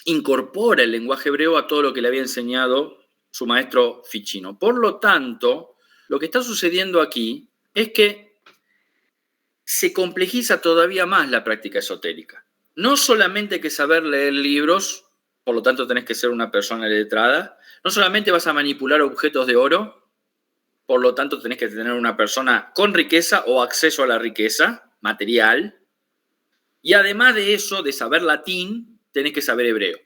incorpora el lenguaje hebreo a todo lo que le había enseñado su maestro Ficino. Por lo tanto, lo que está sucediendo aquí es que se complejiza todavía más la práctica esotérica. No solamente hay que saber leer libros, por lo tanto tenés que ser una persona letrada, no solamente vas a manipular objetos de oro, por lo tanto tenés que tener una persona con riqueza o acceso a la riqueza material, y además de eso, de saber latín, tenés que saber hebreo.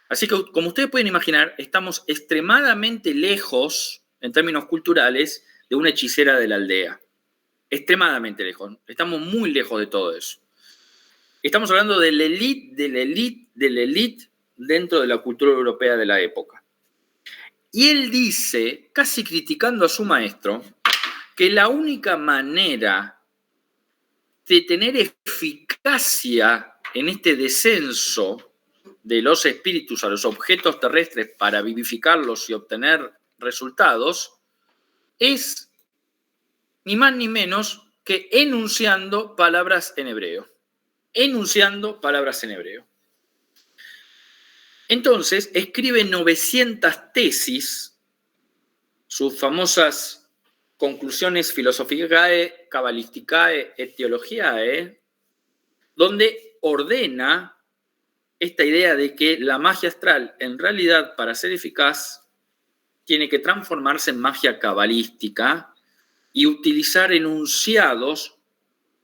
Así que, como ustedes pueden imaginar, estamos extremadamente lejos, en términos culturales, de una hechicera de la aldea. Extremadamente lejos. Estamos muy lejos de todo eso. Estamos hablando de la élite dentro de la cultura europea de la época. Y él dice, casi criticando a su maestro, que la única manera de tener eficacia en este descenso de los espíritus a los objetos terrestres para vivificarlos y obtener resultados es ni más ni menos que enunciando palabras en hebreo. Enunciando palabras en hebreo. Entonces, escribe 900 tesis, sus famosas conclusiones Philosophicae, Kabbalisticae et Theologiae, donde ordena esta idea de que la magia astral, en realidad, para ser eficaz, tiene que transformarse en magia cabalística y utilizar enunciados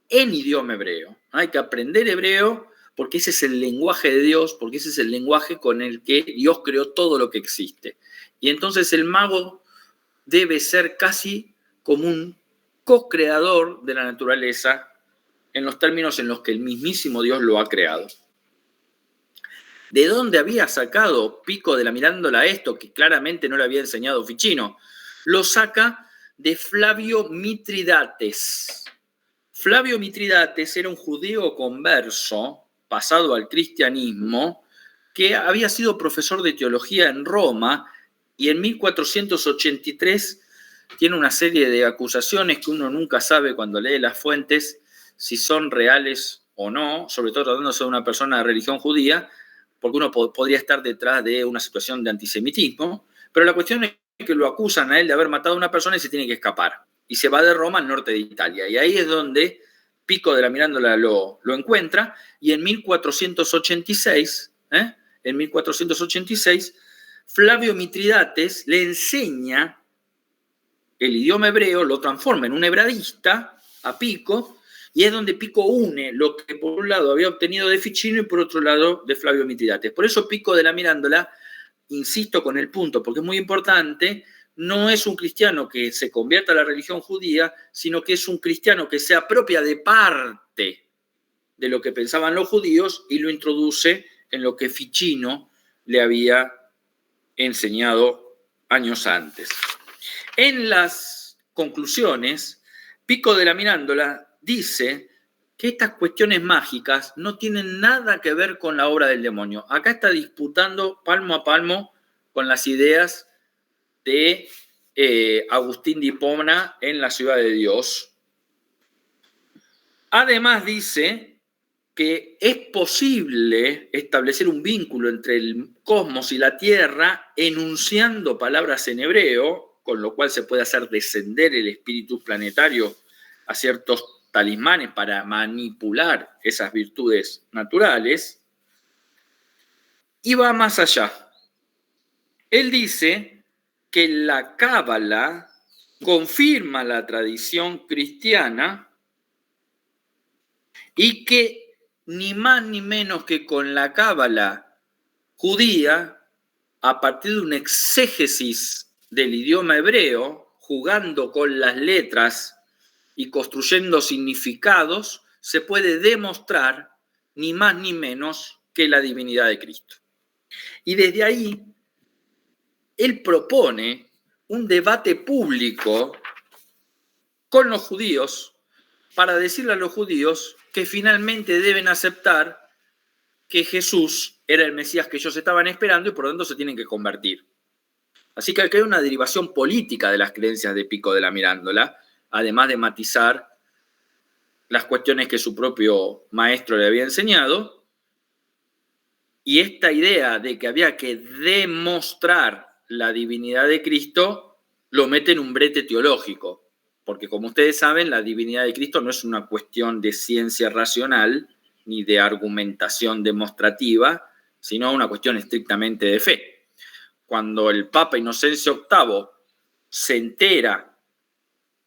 en idioma hebreo. Hay que aprender hebreo porque ese es el lenguaje de Dios, porque ese es el lenguaje con el que Dios creó todo lo que existe. Y entonces el mago debe ser casi como un co-creador de la naturaleza en los términos en los que el mismísimo Dios lo ha creado. ¿De dónde había sacado Pico de la Mirándola esto, que claramente no le había enseñado Ficino? Lo saca de Flavio Mitridates. Flavio Mitridates era un judío converso, pasado al cristianismo, que había sido profesor de teología en Roma y en 1483 tiene una serie de acusaciones que uno nunca sabe cuando lee las fuentes si son reales o no, sobre todo tratándose de una persona de religión judía, porque uno podría estar detrás de una situación de antisemitismo, pero la cuestión es que lo acusan a él de haber matado a una persona y se tiene que escapar. Y se va de Roma al norte de Italia. Y ahí es donde Pico de la Mirándola lo encuentra, y en 1486, Flavio Mitridates le enseña el idioma hebreo, lo transforma en un hebradista a Pico, y es donde Pico une lo que por un lado había obtenido de Ficino y por otro lado de Flavio Mitridates. Por eso Pico de la Mirándola, insisto con el punto, porque es muy importante, no es un cristiano que se convierta a la religión judía, sino que es un cristiano que se apropia de parte de lo que pensaban los judíos y lo introduce en lo que Ficino le había enseñado años antes. En las conclusiones, Pico de la Mirándola dice que estas cuestiones mágicas no tienen nada que ver con la obra del demonio. Acá está disputando palmo a palmo con las ideas de Agustín de Hipona en La Ciudad de Dios. Además dice que es posible establecer un vínculo entre el cosmos y la Tierra enunciando palabras en hebreo, con lo cual se puede hacer descender el espíritu planetario a ciertos talismanes para manipular esas virtudes naturales, y va más allá. Él dice que la Cábala confirma la tradición cristiana y que ni más ni menos que con la Cábala judía, a partir de una exégesis del idioma hebreo, jugando con las letras y construyendo significados, se puede demostrar ni más ni menos que la divinidad de Cristo. Y desde ahí, él propone un debate público con los judíos para decirle a los judíos que finalmente deben aceptar que Jesús era el Mesías que ellos estaban esperando y por lo tanto se tienen que convertir. Así que aquí hay una derivación política de las creencias de Pico de la Mirándola, además de matizar las cuestiones que su propio maestro le había enseñado, y esta idea de que había que demostrar la divinidad de Cristo lo mete en un brete teológico, porque como ustedes saben, la divinidad de Cristo no es una cuestión de ciencia racional ni de argumentación demostrativa, sino una cuestión estrictamente de fe. Cuando el Papa Inocencio VIII se entera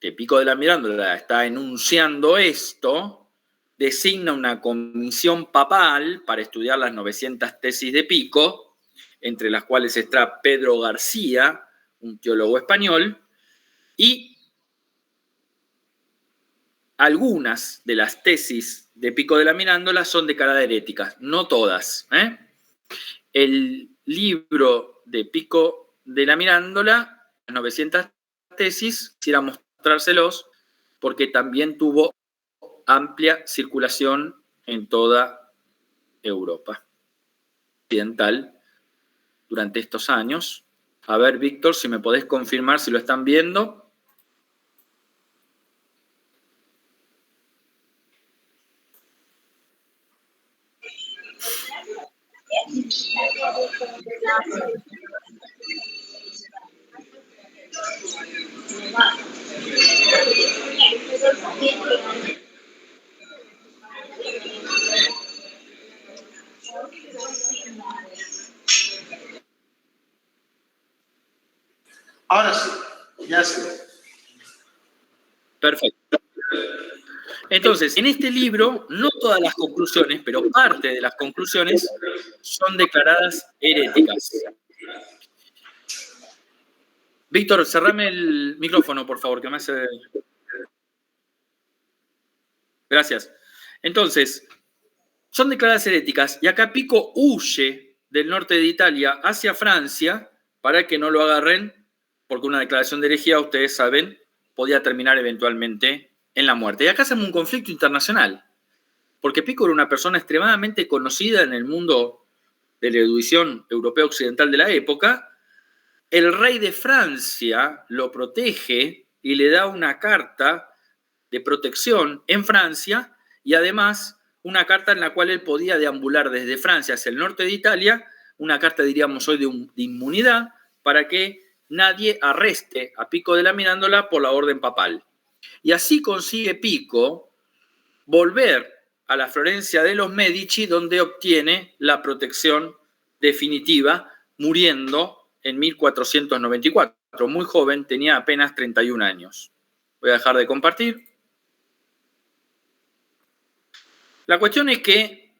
que Pico de la Mirándola está enunciando esto, designa una comisión papal para estudiar las 900 tesis de Pico, entre las cuales está Pedro García, un teólogo español, y algunas de las tesis de Pico de la Mirándola son declaradas heréticas, no todas. El libro de Pico de la Mirándola, las 900 tesis, quisiera mostrárselos porque también tuvo amplia circulación en toda Europa occidental durante estos años. A ver, Víctor, si me podés confirmar si lo están viendo. Ahora sí, ya se ve. Perfecto. Entonces, en este libro, no todas las conclusiones, pero parte de las conclusiones son declaradas heréticas. Víctor, cerrame el micrófono, por favor, que me hace... Gracias. Entonces, son declaradas heréticas y acá Pico huye del norte de Italia hacia Francia para que no lo agarren, porque una declaración de herejía, ustedes saben, podía terminar eventualmente en la muerte. Y acá hacemos un conflicto internacional, porque Pico era una persona extremadamente conocida en el mundo de la erudición europea occidental de la época. El rey de Francia lo protege y le da una carta de protección en Francia y además una carta en la cual él podía deambular desde Francia hacia el norte de Italia, una carta, diríamos hoy, de inmunidad para que nadie arreste a Pico de la Mirandola por la orden papal. Y así consigue Pico volver a la Florencia de los Medici, donde obtiene la protección definitiva, muriendo en 1494. Muy joven, tenía apenas 31 años. Voy a dejar de compartir. La cuestión es que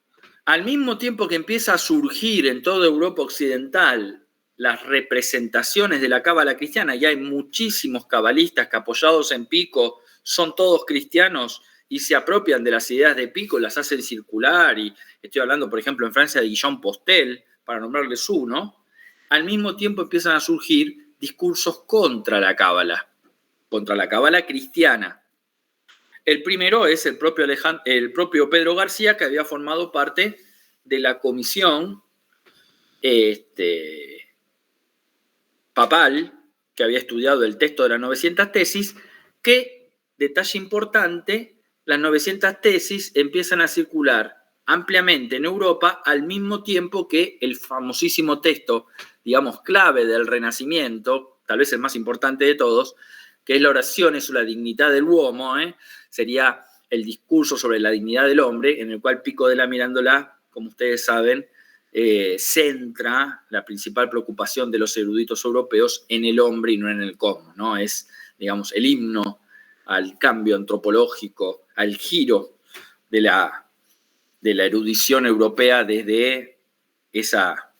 al mismo tiempo que empieza a surgir en toda Europa occidental las representaciones de la cábala cristiana, y hay muchísimos cabalistas que apoyados en Pico son todos cristianos y se apropian de las ideas de Pico, las hacen circular, y estoy hablando, por ejemplo, en Francia de Guillaume Postel, para nombrarles uno, al mismo tiempo empiezan a surgir discursos contra la cábala cristiana. El primero es el propio Pedro García, que había formado parte de la comisión papal, que había estudiado el texto de las 900 tesis, que, detalle importante, las 900 tesis empiezan a circular ampliamente en Europa al mismo tiempo que el famosísimo texto, digamos, clave del Renacimiento, tal vez el más importante de todos, que es la oración sobre la dignidad del uomo, sería el discurso sobre la dignidad del hombre, en el cual Pico de la Mirandola, como ustedes saben, centra la principal preocupación de los eruditos europeos en el hombre y no en el cosmos, ¿no? Es, digamos, el himno al cambio antropológico, al giro de la erudición europea desde esa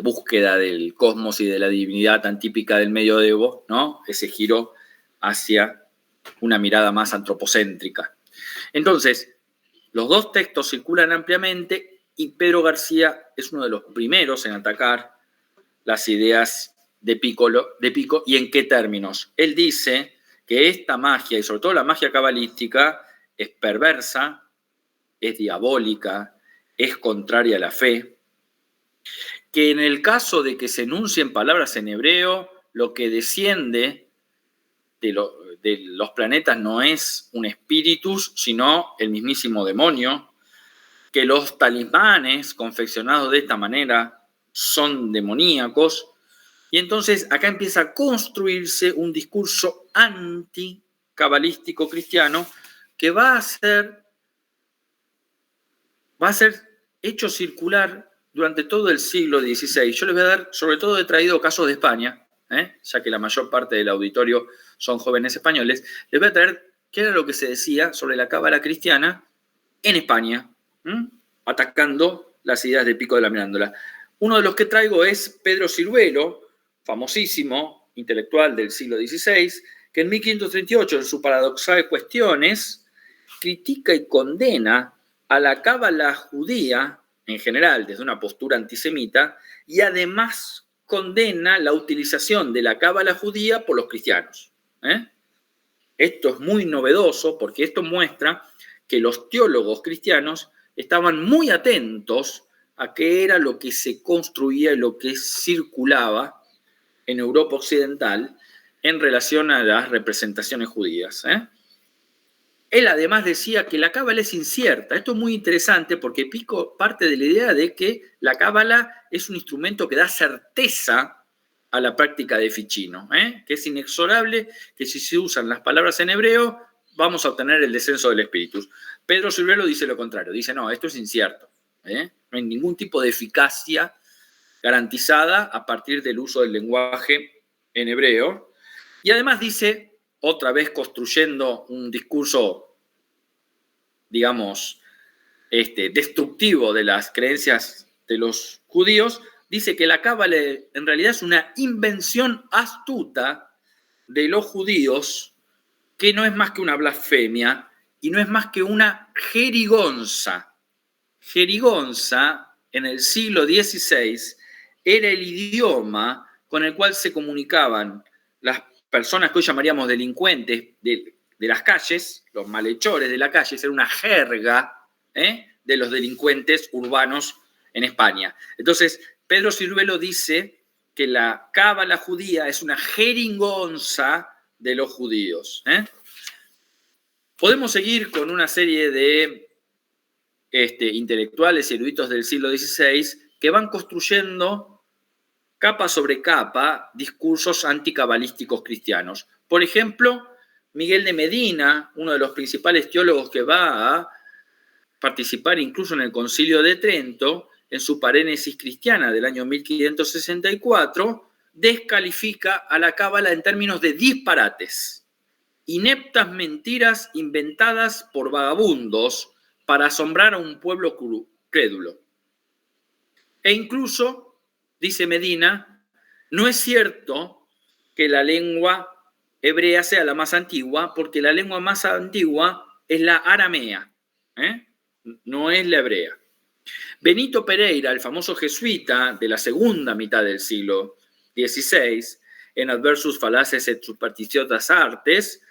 búsqueda del cosmos y de la divinidad tan típica del medioevo, ¿no? Ese giro hacia una mirada más antropocéntrica. Entonces, los dos textos circulan ampliamente y Pedro García es uno de los primeros en atacar las ideas de Pico. ¿Y en qué términos? Él dice que esta magia, y sobre todo la magia cabalística, es perversa, es diabólica, es contraria a la fe, que en el caso de que se enuncien palabras en hebreo, lo que desciende de los planetas no es un espíritus, sino el mismísimo demonio, que los talismanes confeccionados de esta manera son demoníacos, y entonces acá empieza a construirse un discurso anticabalístico cristiano que va a ser hecho circular durante todo el siglo XVI. Yo les voy a dar, sobre todo he traído casos de España, ya que la mayor parte del auditorio son jóvenes españoles, les voy a traer qué era lo que se decía sobre la cábala cristiana en España, atacando las ideas de Pico de la Mirandola. Uno de los que traigo es Pedro Siruelo, famosísimo intelectual del siglo XVI, que en 1538, en su Paradoxae Cuestiones, critica y condena a la cábala judía, en general, desde una postura antisemita, y además condena la utilización de la cábala judía por los cristianos. Esto es muy novedoso porque esto muestra que los teólogos cristianos estaban muy atentos a qué era lo que se construía y lo que circulaba en Europa occidental en relación a las representaciones judías. Él además decía que la cábala es incierta. Esto es muy interesante porque Pico parte de la idea de que la cábala es un instrumento que da certeza a la práctica de Ficino, que es inexorable, que si se usan las palabras en hebreo vamos a obtener el descenso del espíritu. Pedro Siruelo dice lo contrario, dice no, esto es incierto, no hay ningún tipo de eficacia garantizada a partir del uso del lenguaje en hebreo, y además dice otra vez construyendo un discurso, digamos, destructivo de las creencias de los judíos, dice que la cábala en realidad es una invención astuta de los judíos, que no es más que una blasfemia y no es más que una jerigonza. Jerigonza, en el siglo XVI, era el idioma con el cual se comunicaban las personas que hoy llamaríamos delincuentes de las calles, los malhechores de la calle, era una jerga de los delincuentes urbanos en España. Entonces, Pedro Ciruelo dice que la cábala judía es una jerigonza de los judíos. Podemos seguir con una serie de intelectuales y eruditos del siglo XVI que van construyendo capa sobre capa discursos anticabalísticos cristianos. Por ejemplo, Miguel de Medina, uno de los principales teólogos que va a participar incluso en el Concilio de Trento, en su Parénesis cristiana del año 1564, descalifica a la cábala en términos de disparates, ineptas mentiras inventadas por vagabundos para asombrar a un pueblo crédulo. E incluso, dice Medina, no es cierto que la lengua hebrea sea la más antigua, porque la lengua más antigua es la aramea, no es la hebrea. Benito Pereira, el famoso jesuita de la segunda mitad del siglo XVI, en Adversus Fallaces et Superstitiosas Artes,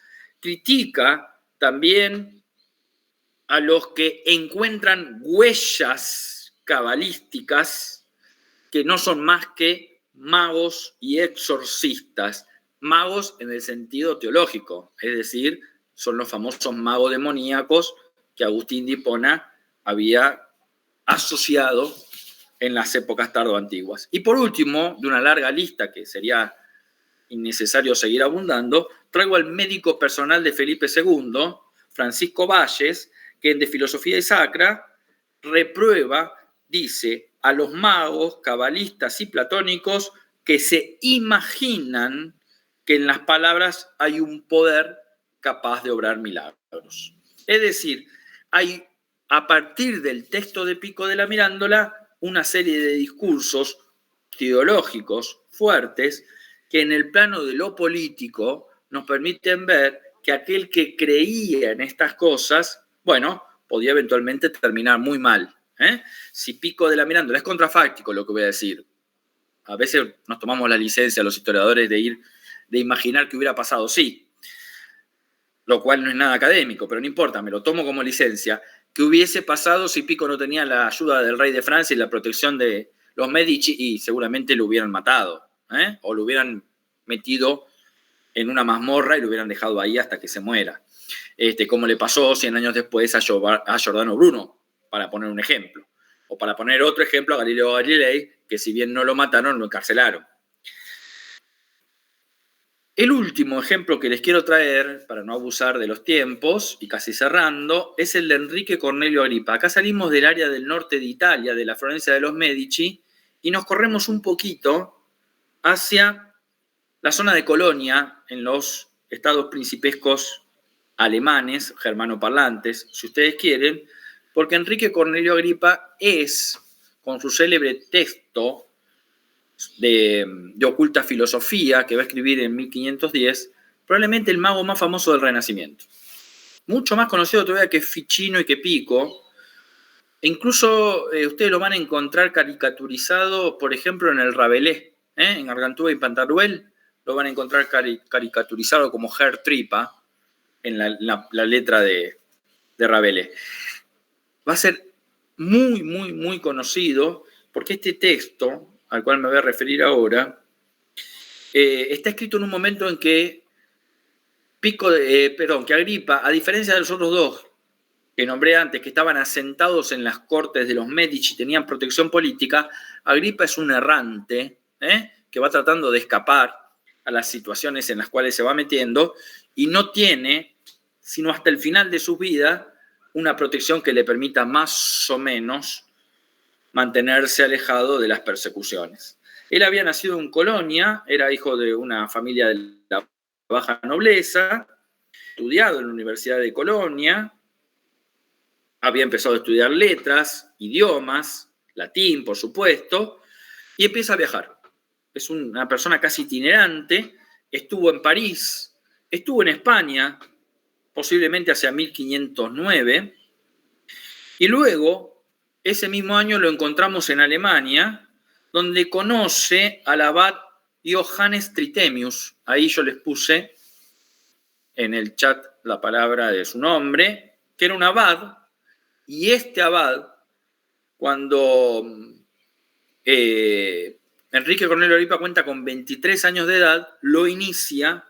critica también a los que encuentran huellas cabalísticas que no son más que magos y exorcistas. Magos en el sentido teológico, es decir, son los famosos magos demoníacos que Agustín de Hipona había asociado en las épocas tardoantiguas. Y por último, de una larga lista que sería innecesario seguir abundando, traigo al médico personal de Felipe II, Francisco Valles, que en De Filosofía y Sacra reprueba, dice, a los magos, cabalistas y platónicos que se imaginan que en las palabras hay un poder capaz de obrar milagros. Es decir, hay a partir del texto de Pico de la Mirándola una serie de discursos teológicos fuertes que en el plano de lo político nos permiten ver que aquel que creía en estas cosas, bueno, podía eventualmente terminar muy mal. Si Pico de la Mirándola es contrafáctico lo que voy a decir. A veces nos tomamos la licencia los historiadores de imaginar que hubiera pasado, sí, lo cual no es nada académico, pero no importa, me lo tomo como licencia, que hubiese pasado si Pico no tenía la ayuda del rey de Francia y la protección de los Medici, y seguramente lo hubieran matado, o lo hubieran metido en una mazmorra y lo hubieran dejado ahí hasta que se muera, como le pasó 100 años después a Giordano Bruno, para poner un ejemplo, o para poner otro ejemplo a Galileo Galilei, que si bien no lo mataron, lo encarcelaron. El último ejemplo que les quiero traer, para no abusar de los tiempos y casi cerrando, es el de Enrique Cornelio Agripa. Acá salimos del área del norte de Italia, de la Florencia de los Medici, y nos corremos un poquito hacia la zona de Colonia, en los estados principescos alemanes, germanoparlantes, si ustedes quieren, porque Enrique Cornelio Agripa es, con su célebre texto de oculta filosofía, que va a escribir en 1510, probablemente el mago más famoso del Renacimiento. Mucho más conocido todavía que Ficino y que Pico. E incluso ustedes lo van a encontrar caricaturizado, por ejemplo, en el Rabelais, en Gargantúa y Pantagruel, lo van a encontrar caricaturizado como Herr Tripa en la letra de Rabelais. Va a ser muy, muy, muy conocido porque este texto, al cual me voy a referir ahora, está escrito en un momento en que que Agripa, a diferencia de los otros dos que nombré antes, que estaban asentados en las cortes de los Medici y tenían protección política, Agripa es un errante que va tratando de escapar a las situaciones en las cuales se va metiendo y no tiene, sino hasta el final de su vida, una protección que le permita más o menos mantenerse alejado de las persecuciones. Él había nacido en Colonia, era hijo de una familia de la baja nobleza, estudiado en la Universidad de Colonia, había empezado a estudiar letras, idiomas, latín, por supuesto, y empieza a viajar. Es una persona casi itinerante, estuvo en París, estuvo en España, posiblemente hacia 1509, y luego, ese mismo año lo encontramos en Alemania, donde conoce al abad Johannes Trithemius. Ahí yo les puse en el chat la palabra de su nombre, que era un abad, y este abad, cuando Enrique Cornelio Oripa cuenta con 23 años de edad, lo inicia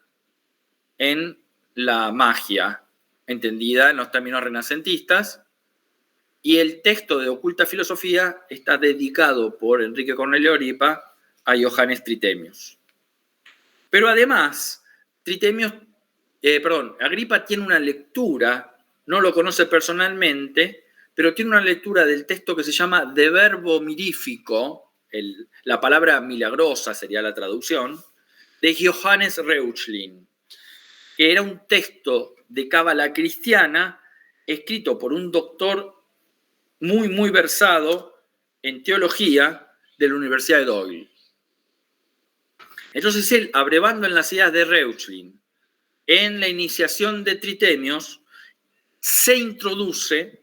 en la magia, entendida en los términos renacentistas, y el texto de Oculta Filosofía está dedicado por Enrique Cornelio Oripa a Johannes Trithemius. Pero además, Agripa tiene una lectura, no lo conoce personalmente, pero tiene una lectura del texto que se llama De Verbo Mirifico, la palabra milagrosa sería la traducción, de Johannes Reuchlin, que era un texto de cábala cristiana escrito por un doctor muy, muy versado en teología de la Universidad de Deauville. Entonces él, abrevando en las ideas de Reuchlin, en la iniciación de Trithemius, se introduce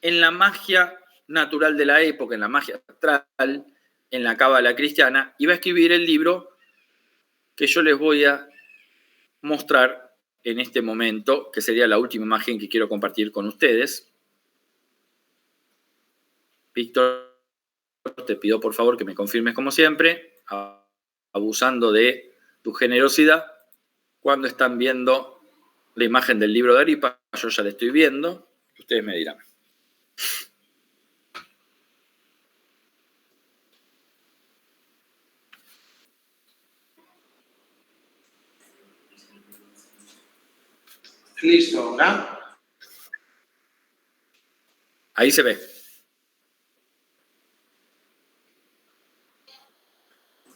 en la magia natural de la época, en la magia astral, en la cábala cristiana, y va a escribir el libro que yo les voy a mostrar en este momento, que sería la última imagen que quiero compartir con ustedes. Víctor, te pido por favor que me confirmes como siempre, abusando de tu generosidad, cuando están viendo la imagen del libro de Agripa. Yo ya la estoy viendo, ustedes me dirán. Listo, ¿verdad? Ahí se ve.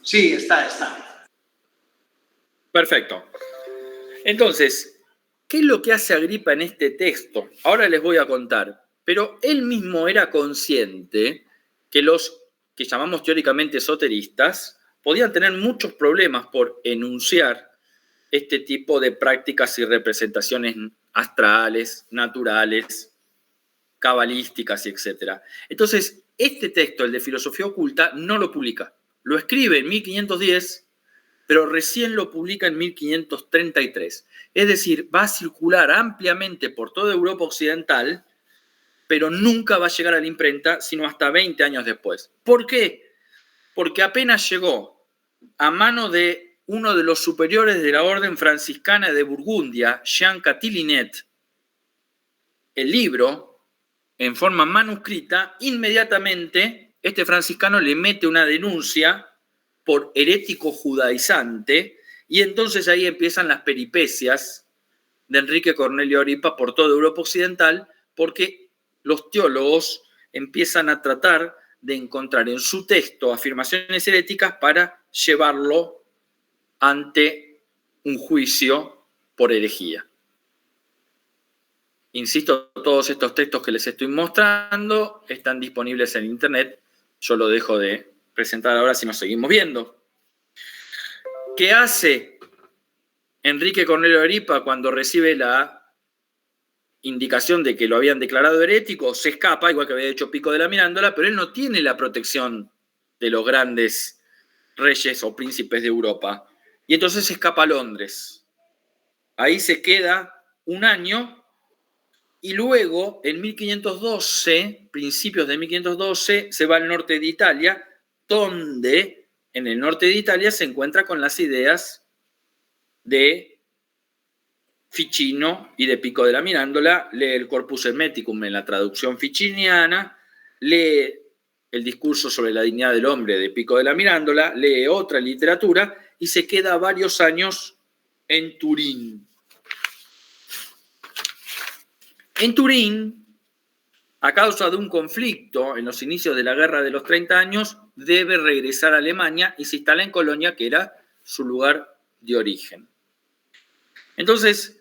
Sí, está. Perfecto. Entonces, ¿qué es lo que hace Agripa en este texto? Ahora les voy a contar. Pero él mismo era consciente que los que llamamos teóricamente esoteristas podían tener muchos problemas por enunciar este tipo de prácticas y representaciones astrales, naturales, cabalísticas, etc. Entonces, este texto, el de Filosofía Oculta, no lo publica. Lo escribe en 1510, pero recién lo publica en 1533. Es decir, va a circular ampliamente por toda Europa Occidental, pero nunca va a llegar a la imprenta, sino hasta 20 años después. ¿Por qué? Porque apenas llegó a mano de uno de los superiores de la Orden Franciscana de Burgundia, Jean Catilinet, el libro, en forma manuscrita, inmediatamente este franciscano le mete una denuncia por herético judaizante, y entonces ahí empiezan las peripecias de Enrique Cornelio Oripa por toda Europa Occidental, porque los teólogos empiezan a tratar de encontrar en su texto afirmaciones heréticas para llevarlo ante un juicio por herejía. Insisto, todos estos textos que les estoy mostrando están disponibles en internet. Yo lo dejo de presentar ahora si nos seguimos viendo. ¿Qué hace Enrique Cornelio Oripa cuando recibe la indicación de que lo habían declarado herético? Se escapa, igual que había hecho Pico de la Mirándola, pero él no tiene la protección de los grandes reyes o príncipes de Europa. Y entonces se escapa a Londres. Ahí se queda un año y luego, en 1512, principios de 1512, se va al norte de Italia, donde en el norte de Italia se encuentra con las ideas de Ficino y de Pico de la Mirándola, lee el Corpus Hermeticum en la traducción ficiniana, lee el discurso sobre la dignidad del hombre de Pico de la Mirándola, lee otra literatura y se queda varios años en Turín. En Turín, a causa de un conflicto en los inicios de la Guerra de los 30 años, debe regresar a Alemania y se instala en Colonia, que era su lugar de origen. Entonces,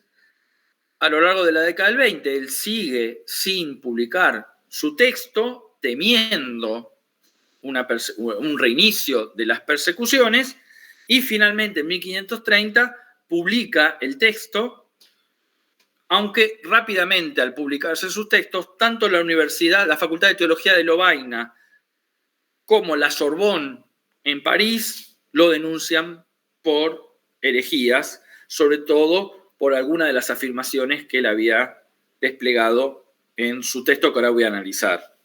a lo largo de la década del 20, él sigue sin publicar su texto, temiendo un reinicio de las persecuciones, y finalmente en 1530 publica el texto, aunque rápidamente al publicarse sus textos, tanto la Facultad de Teología de Lovaina como la Sorbonne en París lo denuncian por herejías, sobre todo por alguna de las afirmaciones que él había desplegado en su texto que ahora voy a analizar.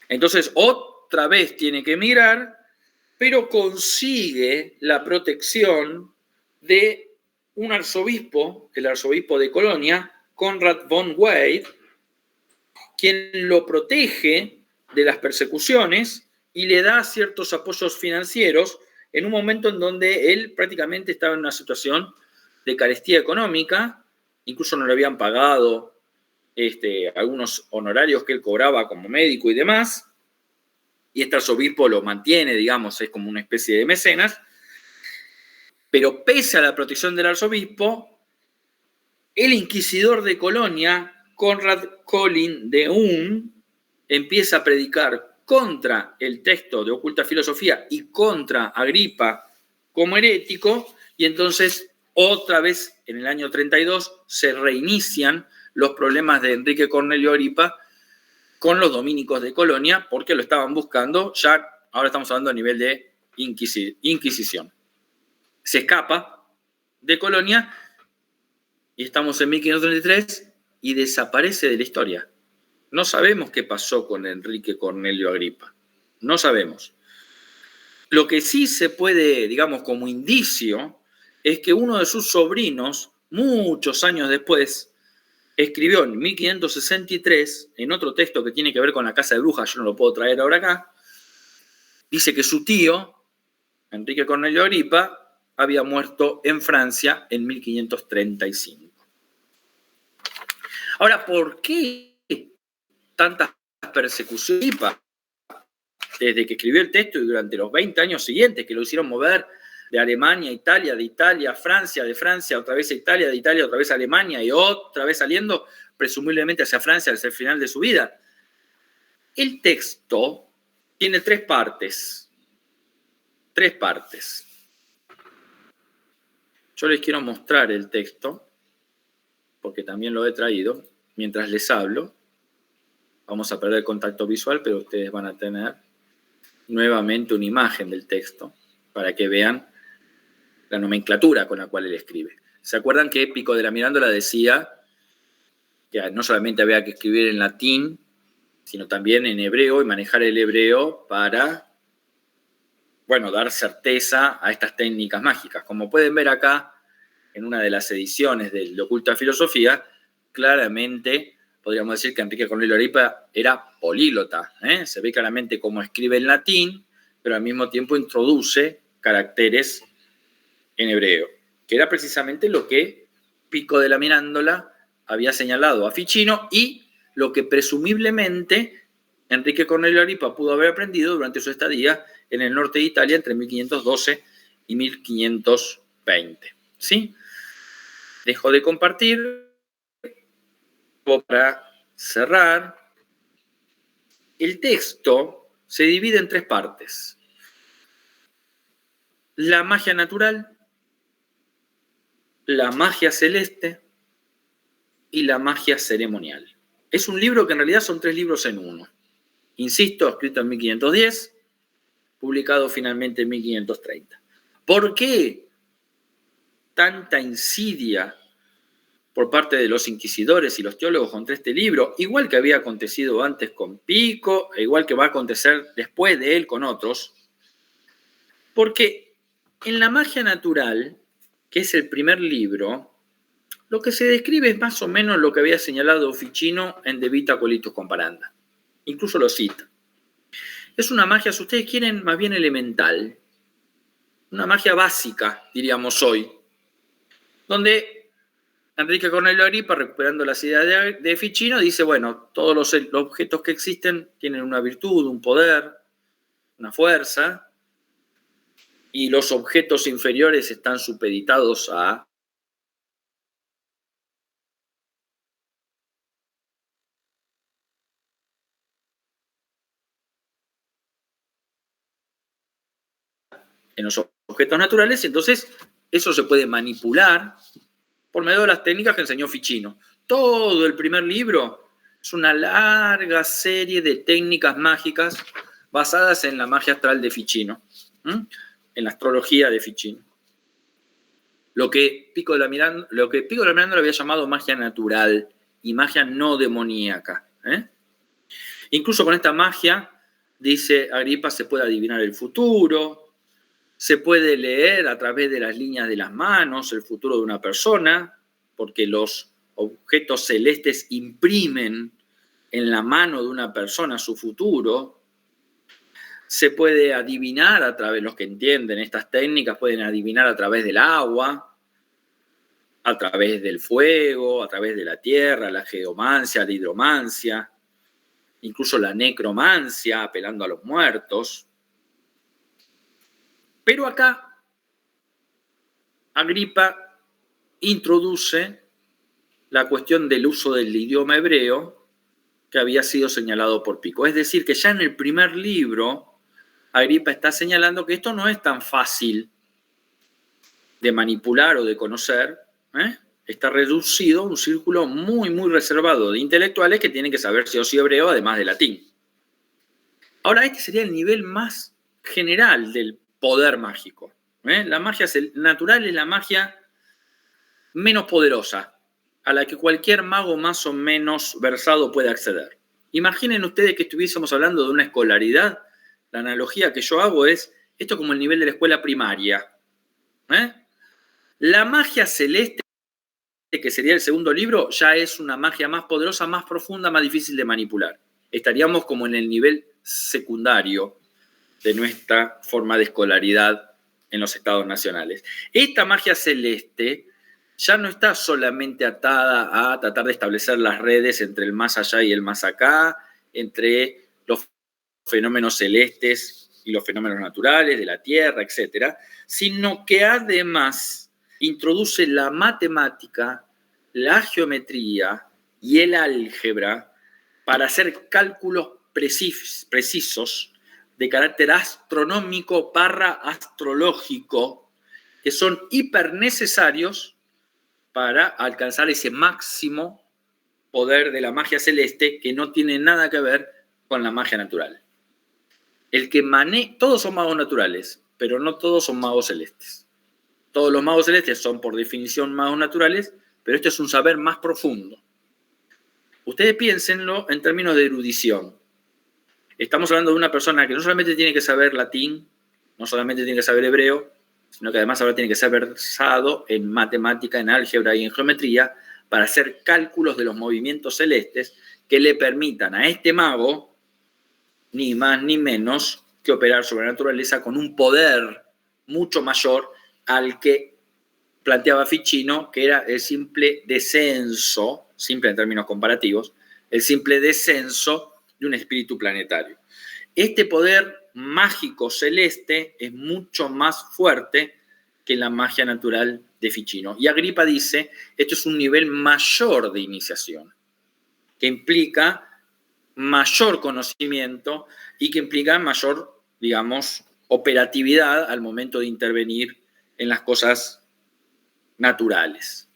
Entonces, otra vez tiene que emigrar, pero consigue la protección de un arzobispo, el arzobispo de Colonia, Conrad von Wied, quien lo protege de las persecuciones y le da ciertos apoyos financieros en un momento en donde él prácticamente estaba en una situación de carestía económica, incluso no le habían pagado algunos honorarios que él cobraba como médico y demás, y este arzobispo lo mantiene, digamos, es como una especie de mecenas, pero pese a la protección del arzobispo, el inquisidor de Colonia, Conrad Colin de Ulm, empieza a predicar contra el texto de Oculta Filosofía y contra Agripa como herético, y entonces otra vez en el año 32 se reinician los problemas de Enrique Cornelio Agripa con los dominicos de Colonia, porque lo estaban buscando, ya ahora estamos hablando a nivel de Inquisición. Se escapa de Colonia y estamos en 1533 y desaparece de la historia. No sabemos qué pasó con Enrique Cornelio Agripa. No sabemos. Lo que sí se puede, digamos, como indicio, es que uno de sus sobrinos, muchos años después, escribió en 1563, en otro texto que tiene que ver con la casa de brujas, yo no lo puedo traer ahora acá, dice que su tío, Enrique Cornelio Agripa, había muerto en Francia en 1535. Ahora, ¿por qué tantas persecuciones desde que escribió el texto y durante los 20 años siguientes que lo hicieron mover de Alemania a Italia, de Italia a Francia, de Francia otra vez a Italia, de Italia otra vez a Alemania y otra vez saliendo presumiblemente hacia Francia hacia el final de su vida? El texto tiene tres partes. Yo les quiero mostrar el texto, porque también lo he traído, mientras les hablo. Vamos a perder el contacto visual, pero ustedes van a tener nuevamente una imagen del texto para que vean la nomenclatura con la cual él escribe. ¿Se acuerdan que Pico de la Mirándola decía que no solamente había que escribir en latín, sino también en hebreo y manejar el hebreo para, bueno, dar certeza a estas técnicas mágicas? Como pueden ver acá, en una de las ediciones de Oculta Filosofía, claramente podríamos decir que Enrique Cornelio Agripa era políglota. Se ve claramente cómo escribe en latín, pero al mismo tiempo introduce caracteres en hebreo, que era precisamente lo que Pico de la Mirándola había señalado a Ficino y lo que presumiblemente Enrique Cornelio Agripa pudo haber aprendido durante su estadía en el norte de Italia entre 1512 y 1520. ¿Sí? Dejo de compartir para cerrar. El texto se divide en tres partes: la magia natural, la magia celeste y la magia ceremonial. Es un libro que en realidad son tres libros en uno. Insisto, escrito en 1510, publicado finalmente en 1530. ¿Por qué tanta insidia por parte de los inquisidores y los teólogos contra este libro, igual que había acontecido antes con Pico, e igual que va a acontecer después de él con otros? Porque en la magia natural, que es el primer libro, lo que se describe es más o menos lo que había señalado Ficino en De Vita Qualitus Comparanda. Incluso lo cita. Es una magia, si ustedes quieren, más bien elemental. Una magia básica, diríamos hoy, donde Enrique Cornelio Agripa, recuperando las ideas de Ficino, dice, bueno, todos los objetos que existen tienen una virtud, un poder, una fuerza, y los objetos inferiores están supeditados a en los objetos naturales, y entonces eso se puede manipular por medio de las técnicas que enseñó Ficino. Todo el primer libro es una larga serie de técnicas mágicas basadas en la magia astral de Ficino, en la astrología de Ficino. Lo que Pico de Mirandola lo había llamado magia natural y magia no demoníaca. Incluso con esta magia, dice Agripa, se puede adivinar el futuro, se puede leer a través de las líneas de las manos el futuro de una persona, porque los objetos celestes imprimen en la mano de una persona su futuro. Se puede adivinar a través, los que entienden estas técnicas pueden adivinar a través del agua, a través del fuego, a través de la tierra, la geomancia, la hidromancia, incluso la necromancia, apelando a los muertos. Pero acá Agripa introduce la cuestión del uso del idioma hebreo que había sido señalado por Pico. Es decir, que ya en el primer libro Agripa está señalando que esto no es tan fácil de manipular o de conocer. Está reducido a un círculo muy, muy reservado de intelectuales que tienen que saber sí o sí hebreo, además de latín. Ahora, este sería el nivel más general del poder mágico. La magia natural es la magia menos poderosa, a la que cualquier mago más o menos versado puede acceder. Imaginen ustedes que estuviésemos hablando de una escolaridad. La analogía que yo hago es esto como el nivel de la escuela primaria. La magia celeste, que sería el segundo libro, ya es una magia más poderosa, más profunda, más difícil de manipular. Estaríamos como en el nivel secundario de nuestra forma de escolaridad en los estados nacionales. Esta magia celeste ya no está solamente atada a tratar de establecer las redes entre el más allá y el más acá, entre los fenómenos celestes y los fenómenos naturales de la Tierra, etc., sino que además introduce la matemática, la geometría y el álgebra para hacer cálculos precisos de carácter astronómico / astrológico que son hiper necesarios para alcanzar ese máximo poder de la magia celeste que no tiene nada que ver con la magia natural. Todos son magos naturales, pero no todos son magos celestes. Todos los magos celestes son por definición magos naturales, pero esto es un saber más profundo. Ustedes piénsenlo en términos de erudición. Estamos hablando de una persona que no solamente tiene que saber latín, no solamente tiene que saber hebreo, sino que además ahora tiene que ser versado en matemática, en álgebra y en geometría para hacer cálculos de los movimientos celestes que le permitan a este mago, ni más ni menos, que operar sobre la naturaleza con un poder mucho mayor al que planteaba Ficino, que era el simple descenso, simple en términos comparativos, el simple descenso de un espíritu planetario. Este poder mágico celeste es mucho más fuerte que la magia natural de Ficino. Y Agripa dice, esto es un nivel mayor de iniciación, que implica mayor conocimiento y que implica mayor, digamos, operatividad al momento de intervenir en las cosas naturales.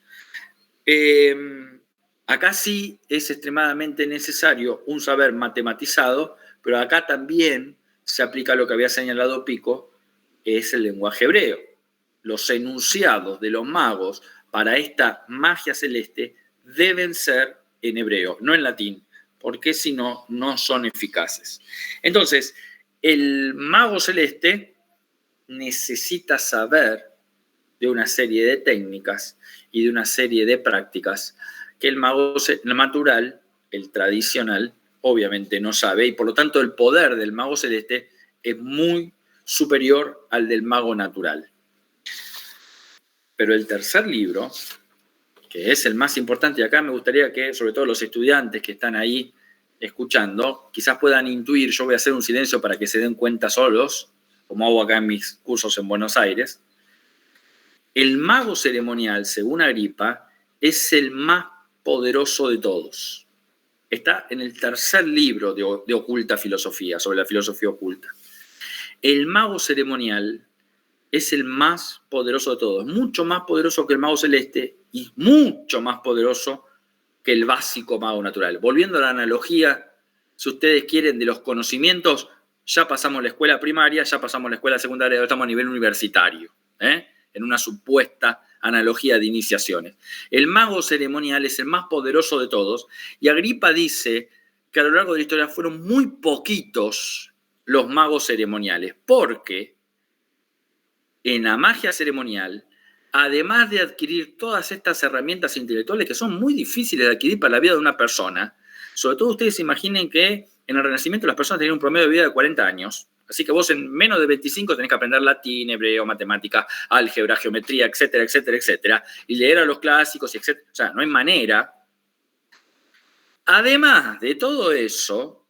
Acá sí es extremadamente necesario un saber matematizado, pero acá también se aplica lo que había señalado Pico, es el lenguaje hebreo. Los enunciados de los magos para esta magia celeste deben ser en hebreo, no en latín, porque si no, no son eficaces. Entonces, el mago celeste necesita saber de una serie de técnicas y de una serie de prácticas que el mago natural, el tradicional, obviamente no sabe, y por lo tanto el poder del mago celeste es muy superior al del mago natural. Pero el tercer libro, que es el más importante, y acá me gustaría que sobre todo los estudiantes que están ahí escuchando, quizás puedan intuir, yo voy a hacer un silencio para que se den cuenta solos, como hago acá en mis cursos en Buenos Aires. El mago ceremonial, según Agripa, es el más poderoso de todos. Está en el tercer libro de Oculta Filosofía, sobre la filosofía oculta. El mago ceremonial es el más poderoso de todos. Mucho más poderoso que el mago celeste y mucho más poderoso que el básico mago natural. Volviendo a la analogía, si ustedes quieren, de los conocimientos, ya pasamos la escuela primaria, ya pasamos la escuela secundaria, ahora estamos a nivel universitario, en una supuesta analogía de iniciaciones. El mago ceremonial es el más poderoso de todos y Agripa dice que a lo largo de la historia fueron muy poquitos los magos ceremoniales, porque en la magia ceremonial, además de adquirir todas estas herramientas intelectuales que son muy difíciles de adquirir para la vida de una persona, sobre todo ustedes imaginen que en el Renacimiento las personas tenían un promedio de vida de 40 años, así que vos en menos de 25 tenés que aprender latín, hebreo, matemática, álgebra, geometría, etcétera, etcétera, etcétera, y leer a los clásicos, etcétera. O sea, no hay manera. Además de todo eso,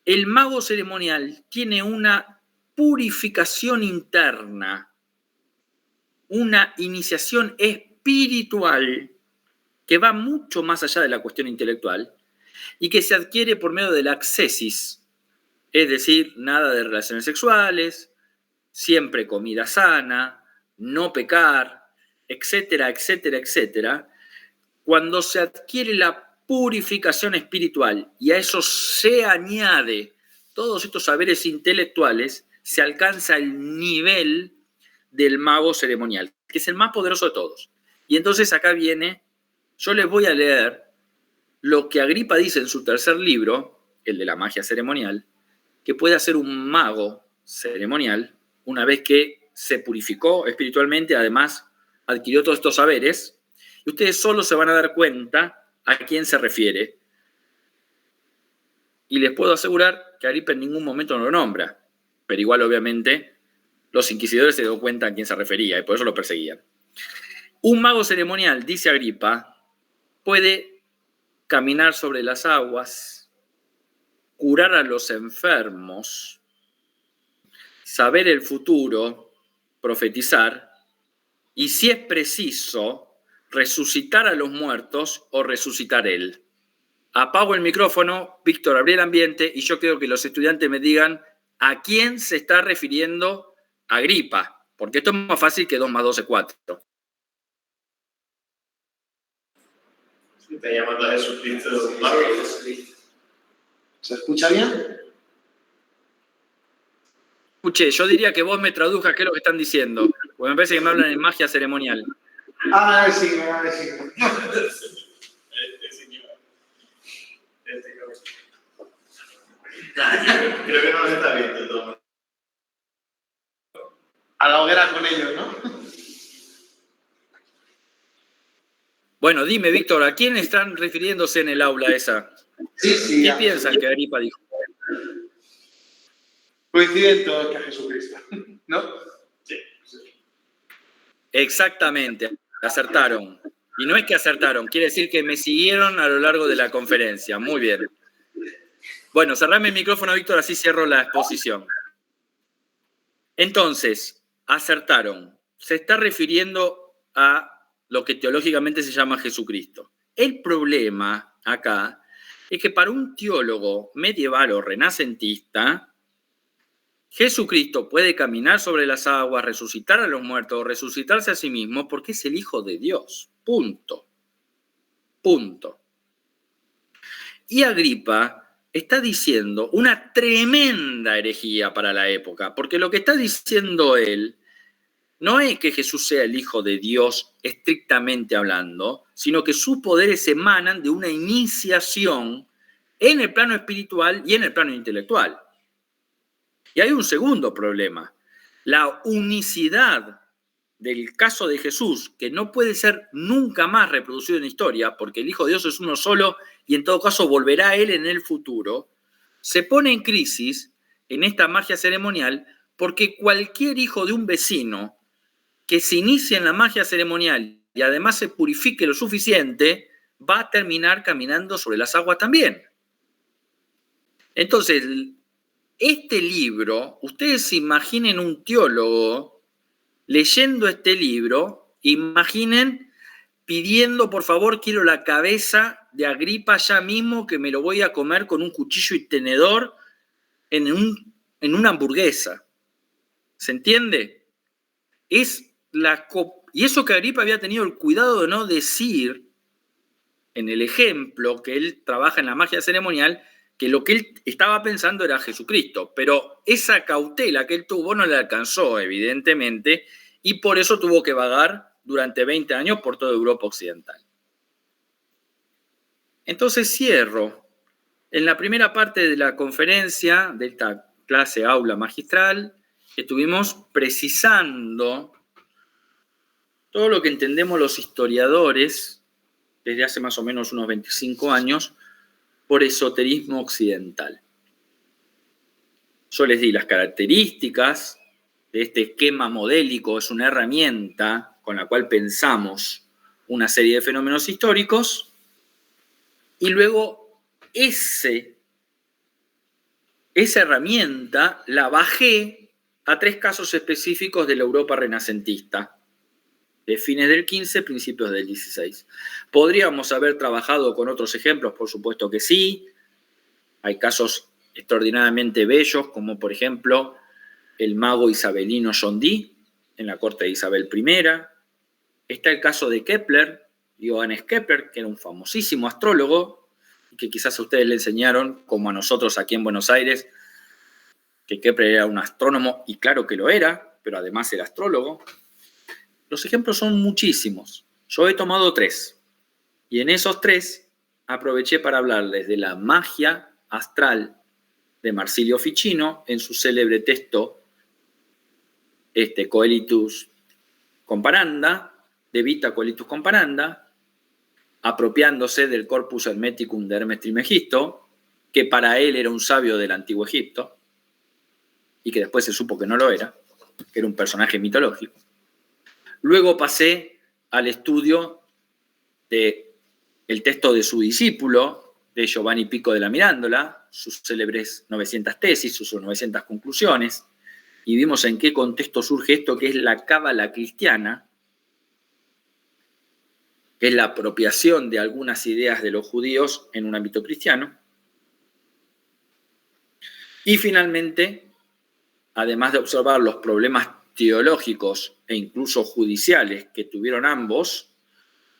el mago ceremonial tiene una purificación interna, una iniciación espiritual que va mucho más allá de la cuestión intelectual y que se adquiere por medio de la ascesis, es decir, nada de relaciones sexuales, siempre comida sana, no pecar, etcétera, etcétera, etcétera. Cuando se adquiere la purificación espiritual y a eso se añade todos estos saberes intelectuales, se alcanza el nivel del mago ceremonial, que es el más poderoso de todos. Y entonces acá viene, yo les voy a leer lo que Agripa dice en su tercer libro, el de la magia ceremonial, que puede hacer un mago ceremonial una vez que se purificó espiritualmente, además adquirió todos estos saberes, y ustedes solo se van a dar cuenta a quién se refiere. Y les puedo asegurar que Agripa en ningún momento no lo nombra, pero igual obviamente los inquisidores se dieron cuenta a quién se refería y por eso lo perseguían. Un mago ceremonial, dice Agripa, puede caminar sobre las aguas, curar a los enfermos, saber el futuro, profetizar, y si es preciso, resucitar a los muertos o resucitar él. Apago el micrófono, Víctor, abrí el ambiente y yo quiero que los estudiantes me digan a quién se está refiriendo Agripa, porque esto es más fácil que 2 más 2 es 4. Está llamando a Jesucristo. ¿Se escucha bien? Escuche, yo diría que vos me traduzcas qué es lo que están diciendo, porque me parece que me hablan en magia ceremonial. Ah, sí, sí. Creo que no lo está viendo todo. A la hoguera con ellos, ¿no? Bueno, dime, Víctor, ¿a quién están refiriéndose en el aula esa? Sí. ¿Qué piensan que Agripa dijo? Coinciden todos que a Jesucristo, ¿no? Sí. Exactamente, acertaron. Y no es que acertaron, quiere decir que me siguieron a lo largo de la conferencia. Muy bien. Bueno, cerrame el micrófono, Víctor, así cierro la exposición. Entonces, acertaron. Se está refiriendo a lo que teológicamente se llama Jesucristo. El problema acá es que para un teólogo medieval o renacentista, Jesucristo puede caminar sobre las aguas, resucitar a los muertos, resucitarse a sí mismo, porque es el Hijo de Dios. Punto. Punto. Y Agripa está diciendo una tremenda herejía para la época, porque lo que está diciendo él no es que Jesús sea el Hijo de Dios estrictamente hablando, sino que sus poderes emanan de una iniciación en el plano espiritual y en el plano intelectual. Y hay un segundo problema, la unicidad del caso de Jesús, que no puede ser nunca más reproducido en la historia, porque el Hijo de Dios es uno solo y en todo caso volverá a él en el futuro, se pone en crisis en esta magia ceremonial porque cualquier hijo de un vecino que se inicie en la magia ceremonial y además se purifique lo suficiente, va a terminar caminando sobre las aguas también. Entonces, este libro, ustedes imaginen un teólogo leyendo este libro, imaginen pidiendo, por favor, quiero la cabeza de Agripa ya mismo, que me lo voy a comer con un cuchillo y tenedor en una hamburguesa. ¿Se entiende? y eso que Agripa había tenido el cuidado de no decir en el ejemplo que él trabaja en la magia ceremonial, que lo que él estaba pensando era Jesucristo, pero esa cautela que él tuvo no le alcanzó, evidentemente, y por eso tuvo que vagar durante 20 años por toda Europa Occidental. Entonces cierro. En la primera parte de la conferencia, de esta clase aula magistral, estuvimos precisando todo lo que entendemos los historiadores desde hace más o menos unos 25 años por esoterismo occidental. Yo les di las características de este esquema modélico, es una herramienta con la cual pensamos una serie de fenómenos históricos, y luego esa herramienta la bajé a 3 casos específicos de la Europa renacentista, de fines del 15, principios del 16. ¿Podríamos haber trabajado con otros ejemplos? Por supuesto que sí. Hay casos extraordinariamente bellos, como por ejemplo el mago isabelino John Dee en la corte de Isabel I. Está el caso de Kepler, Johannes Kepler, que era un famosísimo astrólogo, que quizás a ustedes le enseñaron, como a nosotros aquí en Buenos Aires, que Kepler era un astrónomo, y claro que lo era, pero además era astrólogo. Los ejemplos son muchísimos. Yo he tomado 3. Y en esos 3 aproveché para hablarles de la magia astral de Marsilio Ficino en su célebre texto Coelitus Comparanda, De Vita Coelitus Comparanda, apropiándose del Corpus Hermeticum de Hermes Trismegisto, que para él era un sabio del Antiguo Egipto, y que después se supo que no lo era, que era un personaje mitológico. Luego pasé al estudio del texto de su discípulo, de Giovanni Pico de la Mirandola, sus célebres 900 tesis, sus 900 conclusiones, y vimos en qué contexto surge esto que es la cábala cristiana, que es la apropiación de algunas ideas de los judíos en un ámbito cristiano. Y finalmente, además de observar los problemas teológicos e incluso judiciales que tuvieron ambos,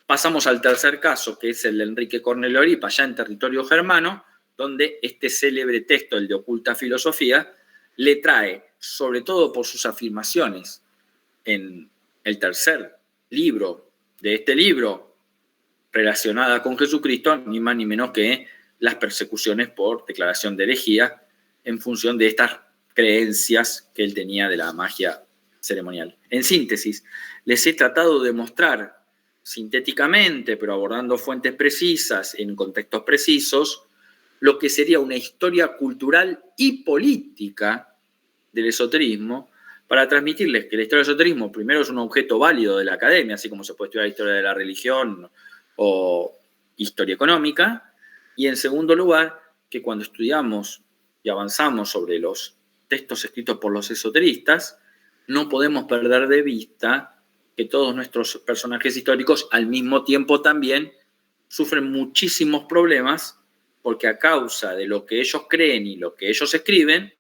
pasamos al tercer caso, que es el de Enrique Cornelio Agripa, ya en territorio germano, donde este célebre texto, el de Oculta Filosofía, le trae, sobre todo por sus afirmaciones en el tercer libro de este libro, relacionada con Jesucristo, ni más ni menos que las persecuciones por declaración de herejía en función de estas creencias que él tenía de la magia ceremonial. En síntesis, les he tratado de mostrar sintéticamente, pero abordando fuentes precisas en contextos precisos, lo que sería una historia cultural y política del esoterismo, para transmitirles que la historia del esoterismo primero es un objeto válido de la academia, así como se puede estudiar la historia de la religión o historia económica, y en segundo lugar, que cuando estudiamos y avanzamos sobre los textos escritos por los esoteristas, no podemos perder de vista que todos nuestros personajes históricos al mismo tiempo también sufren muchísimos problemas porque a causa de lo que ellos creen y lo que ellos escriben,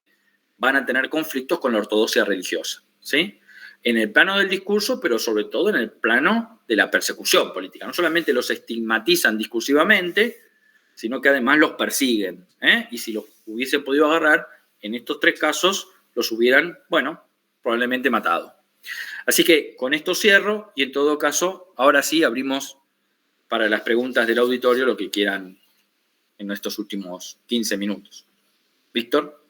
van a tener conflictos con la ortodoxia religiosa, ¿sí? En el plano del discurso, pero sobre todo en el plano de la persecución política. No solamente los estigmatizan discursivamente, sino que además los persiguen, ¿eh? Y si los hubiesen podido agarrar, en estos 3 casos los hubieran, bueno, probablemente matado. Así que con esto cierro y en todo caso, ahora sí abrimos para las preguntas del auditorio lo que quieran en nuestros últimos 15 minutos. Víctor.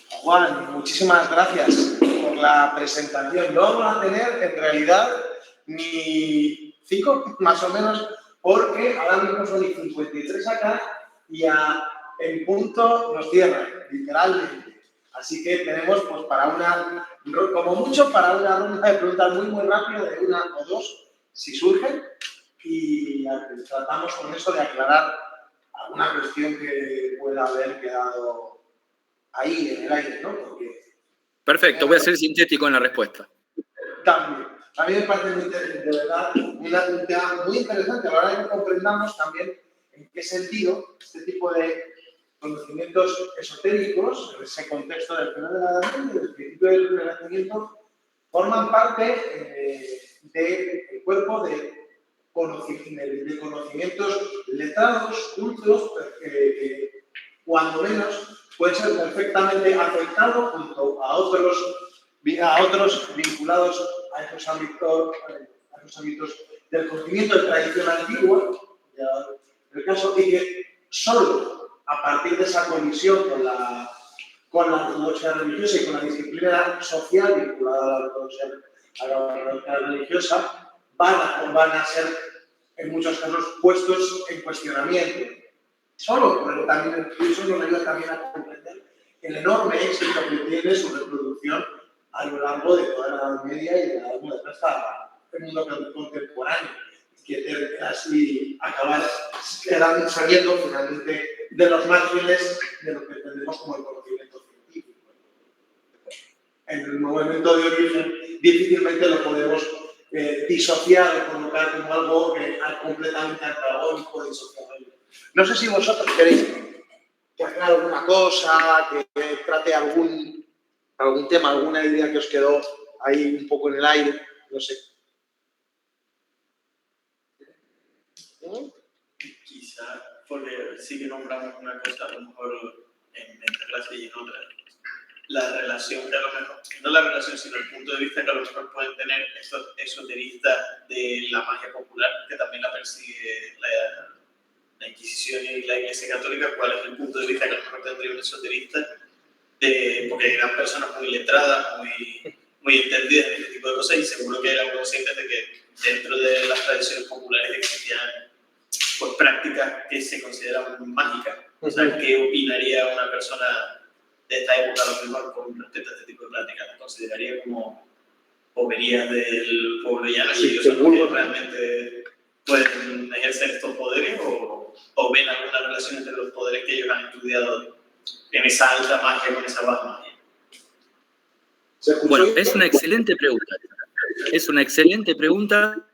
Juan, muchísimas gracias por la presentación. No vamos a tener en realidad ni 5, más o menos, porque ahora mismo son y 53 acá y en punto nos cierran, literalmente. Así que tenemos, pues, como mucho, para una ronda de preguntas muy rápida, de 1 o 2, si surgen, y tratamos con eso de aclarar alguna cuestión que pueda haber quedado ahí en el aire, ¿no? Porque, perfecto, voy a ser sintético en la respuesta. También. A mí me parece muy interesante, de verdad, un tema muy interesante a la hora de que comprendamos también en qué sentido este tipo de conocimientos esotéricos, en ese contexto del final de la Edad Media y del principio del Renacimiento, forman parte del cuerpo de conocimientos letrados, cultos, que cuando menos pueden ser perfectamente aceptados junto a otros vinculados a esos ámbitos del conocimiento de tradición antigua, ya el caso, y que solo a partir de esa colisión con la ortodoxia religiosa y con la disciplina social vinculada a la ortodoxia religiosa, van a ser, en muchos casos, puestos en cuestionamiento. Solo, pero también eso nos ayuda también a comprender el enorme éxito que tiene su reproducción a lo largo de toda la Edad Media y de la Edad Moderna hasta el mundo contemporáneo, que así acabar saliendo finalmente de los márgenes de lo que entendemos como el conocimiento científico. En el momento de origen difícilmente lo podemos disociar o colocar como algo completamente antagónico, disociable. No sé si vosotros queréis que haga alguna cosa, que trate algún tema, alguna idea que os quedó ahí un poco en el aire, no sé. Quizá, porque sí que nombramos una cosa, a lo mejor en esta clase y en otra, la relación que a lo mejor, no la relación, sino el punto de vista que a lo mejor pueden tener estos esoteristas de la magia popular, que también la persigue la Inquisición y la Iglesia Católica. ¿Cuál es el punto de vista que a lo mejor tendría un esoterista? Porque eran personas muy letradas, muy entendidas en este tipo de cosas, y seguro que eran conscientes de que dentro de las tradiciones populares existían pues, prácticas que se consideran mágicas. O sea, ¿qué opinaría una persona de esta época a lo mejor con respecto a este tipo de prácticas? ¿Las consideraría como poverías del pueblo llano y ellos son los que realmente pueden ejercer estos poderes, o ven alguna relación entre los poderes que ellos han estudiado en esa alta magia con esa baja magia? Bueno, es una excelente pregunta. Es una excelente pregunta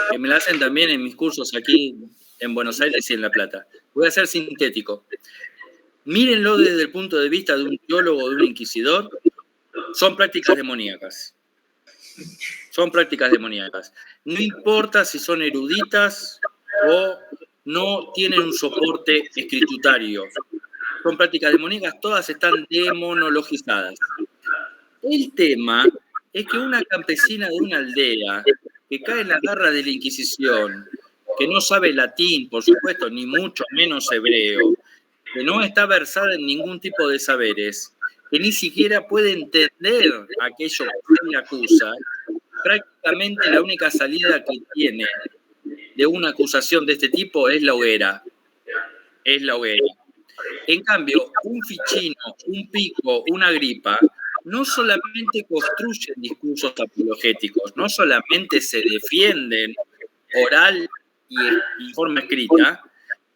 que me la hacen también en mis cursos aquí en Buenos Aires y en La Plata. Voy a ser sintético. Mírenlo desde el punto de vista de un teólogo o de un inquisidor. Son prácticas demoníacas. Son prácticas demoníacas. No importa si son eruditas o no tienen un soporte escritutario. Son prácticas demoníacas, todas están demonologizadas. El tema es que una campesina de una aldea que cae en la garra de la Inquisición, que no sabe latín, por supuesto, ni mucho menos hebreo, que no está versada en ningún tipo de saberes, que ni siquiera puede entender aquello que se le acusa, prácticamente la única salida que tiene de una acusación de este tipo es la hoguera. Es la hoguera. En cambio, un Ficino, un Pico, una Agripa, no solamente construyen discursos apologéticos, no solamente se defienden oral y en forma escrita,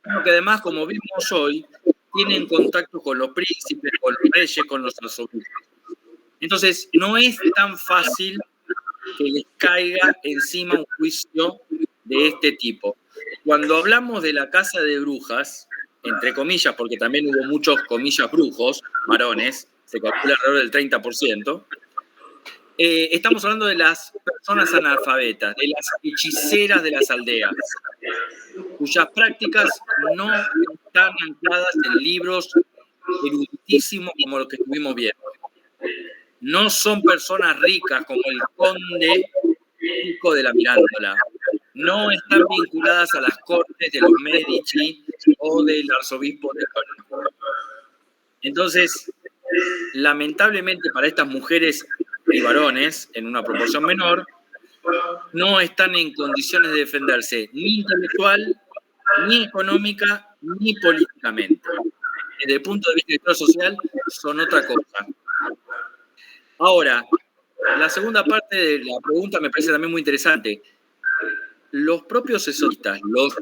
sino que además, como vimos hoy, tienen contacto con los príncipes, con los reyes, con los arzobispos. Entonces, no es tan fácil que les caiga encima un juicio de este tipo. Cuando hablamos de la casa de brujas, entre comillas, porque también hubo muchos, comillas, brujos, varones, se calcula alrededor del 30%, estamos hablando de las personas analfabetas, de las hechiceras de las aldeas, cuyas prácticas no están ancladas en libros eruditísimos como los que estuvimos viendo. No son personas ricas como el conde Pico de la Mirándola. No están vinculadas a las cortes de los Medici o del arzobispo de Toledo. Entonces, lamentablemente para estas mujeres y varones, en una proporción menor, no están en condiciones de defenderse ni intelectual, ni económica, ni políticamente. Desde el punto de vista de la social, son otra cosa. Ahora, la segunda parte de la pregunta me parece también muy interesante. Los propios esoteristas, los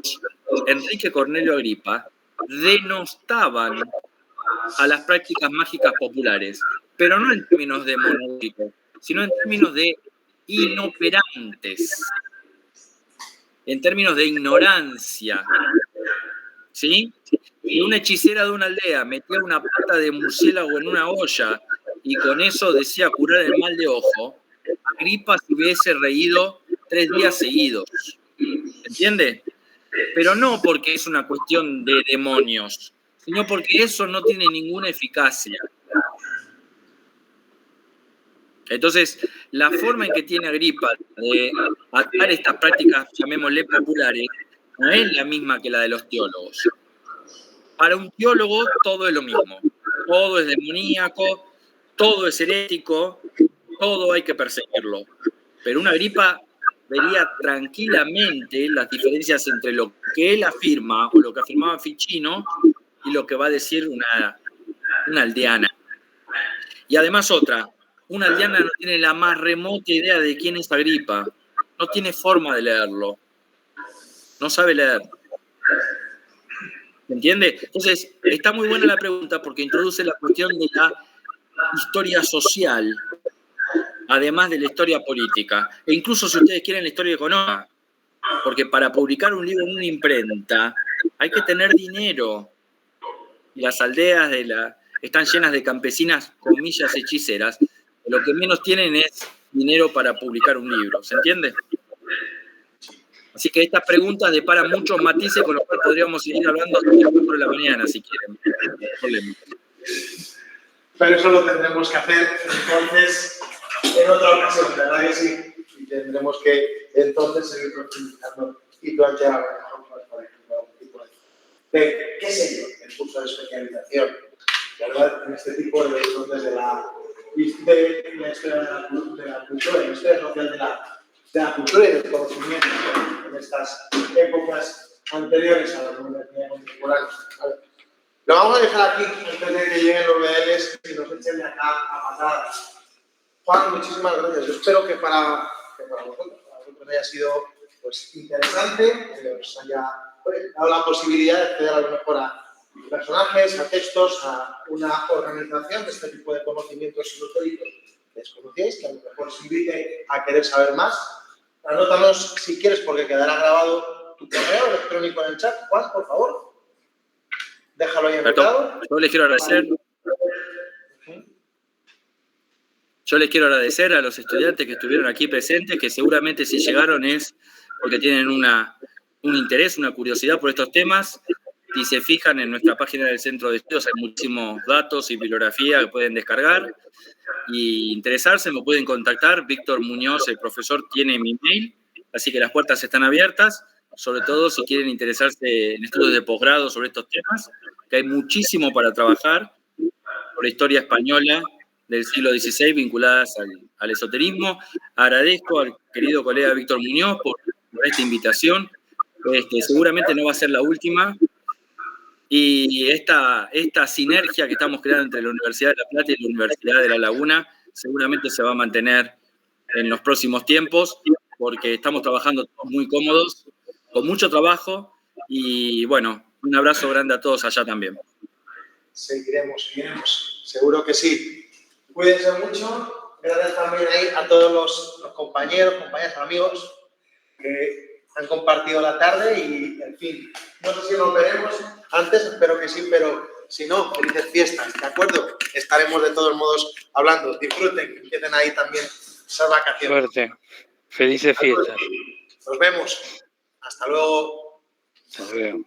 Enrique Cornelio Agripa, denostaban a las prácticas mágicas populares, pero no en términos de monolíticos, sino en términos de inoperantes, en términos de ignorancia. ¿sí? Y una hechicera de una aldea metía una pata de murciélago en una olla y con eso decía curar el mal de ojo, Agripa se hubiese reído 3 días seguidos. ¿Entiende? Pero no porque es una cuestión de demonios, sino porque eso no tiene ninguna eficacia. Entonces, la forma en que tiene Agripa de atar estas prácticas, llamémosle populares, no es la misma que la de los teólogos. Para un teólogo todo es lo mismo. Todo es demoníaco, todo es herético, todo hay que perseguirlo. Pero una Agripa vería tranquilamente las diferencias entre lo que él afirma o lo que afirmaba Ficino y lo que va a decir una aldeana. Y además una aldeana no tiene la más remota idea de quién es Agripa, no tiene forma de leerlo, no sabe leer. ¿Me entiende? Entonces, está muy buena la pregunta porque introduce la cuestión de la historia social, además de la historia política. E incluso si ustedes quieren la historia económica, porque para publicar un libro en una imprenta hay que tener dinero. Y las aldeas están llenas de campesinas, comillas, hechiceras. Lo que menos tienen es dinero para publicar un libro. ¿Se entiende? Así que estas preguntas deparan muchos matices con los cuales podríamos seguir hablando hasta las 4 de la mañana, si quieren. Pero eso lo tendremos que hacer entonces en otra ocasión, ¿verdad que sí? Y tendremos que entonces seguir profundizando y plantear a lo mejor, por ejemplo, algún tipo de, qué sé yo, el curso de especialización, ¿verdad? En este tipo de horizontes de la historia de la cultura, de la historia social de la cultura y del conocimiento en estas épocas anteriores a la universidad contemporánea. ¿Vale? Lo vamos a dejar aquí antes de que lleguen los BLs y nos echen de acá a patadas. Juan, muchísimas gracias. Yo espero que para vosotros haya sido pues, interesante, que os haya dado la posibilidad de acceder a lo mejor a personajes, a textos, a una organización de este tipo de conocimientos esotéricos que desconocíais, que a lo mejor os invite a querer saber más. Anótanos si quieres, porque quedará grabado tu correo electrónico en el chat. Juan, por favor. Déjalo ahí anotado. Yo les quiero agradecer. Yo les quiero agradecer a los estudiantes que estuvieron aquí presentes, que seguramente si llegaron es porque tienen un interés, una curiosidad por estos temas. Si se fijan en nuestra página del Centro de Estudios hay muchísimos datos y bibliografía que pueden descargar. Y interesarse, me pueden contactar. Víctor Muñoz, el profesor, tiene mi mail, así que las puertas están abiertas, sobre todo si quieren interesarse en estudios de posgrado sobre estos temas, que hay muchísimo para trabajar por la historia española del siglo XVI vinculadas al esoterismo. Agradezco al querido colega Víctor Muñoz por esta invitación. Seguramente no va a ser la última. Y esta sinergia que estamos creando entre la Universidad de La Plata y la Universidad de La Laguna seguramente se va a mantener en los próximos tiempos, porque estamos trabajando todos muy cómodos, con mucho trabajo, y bueno, un abrazo grande a todos allá también. Seguiremos, seguro que sí. Cuídense mucho. Gracias también ahí a todos los compañeros, compañeras, amigos que han compartido la tarde y, en fin, no sé si nos veremos antes, espero que sí, pero si no, felices fiestas, ¿de acuerdo? Estaremos de todos modos hablando. Disfruten, que empiecen ahí también esas vacaciones. Suerte. Felices fiestas. Nos vemos. Hasta luego. Hasta luego.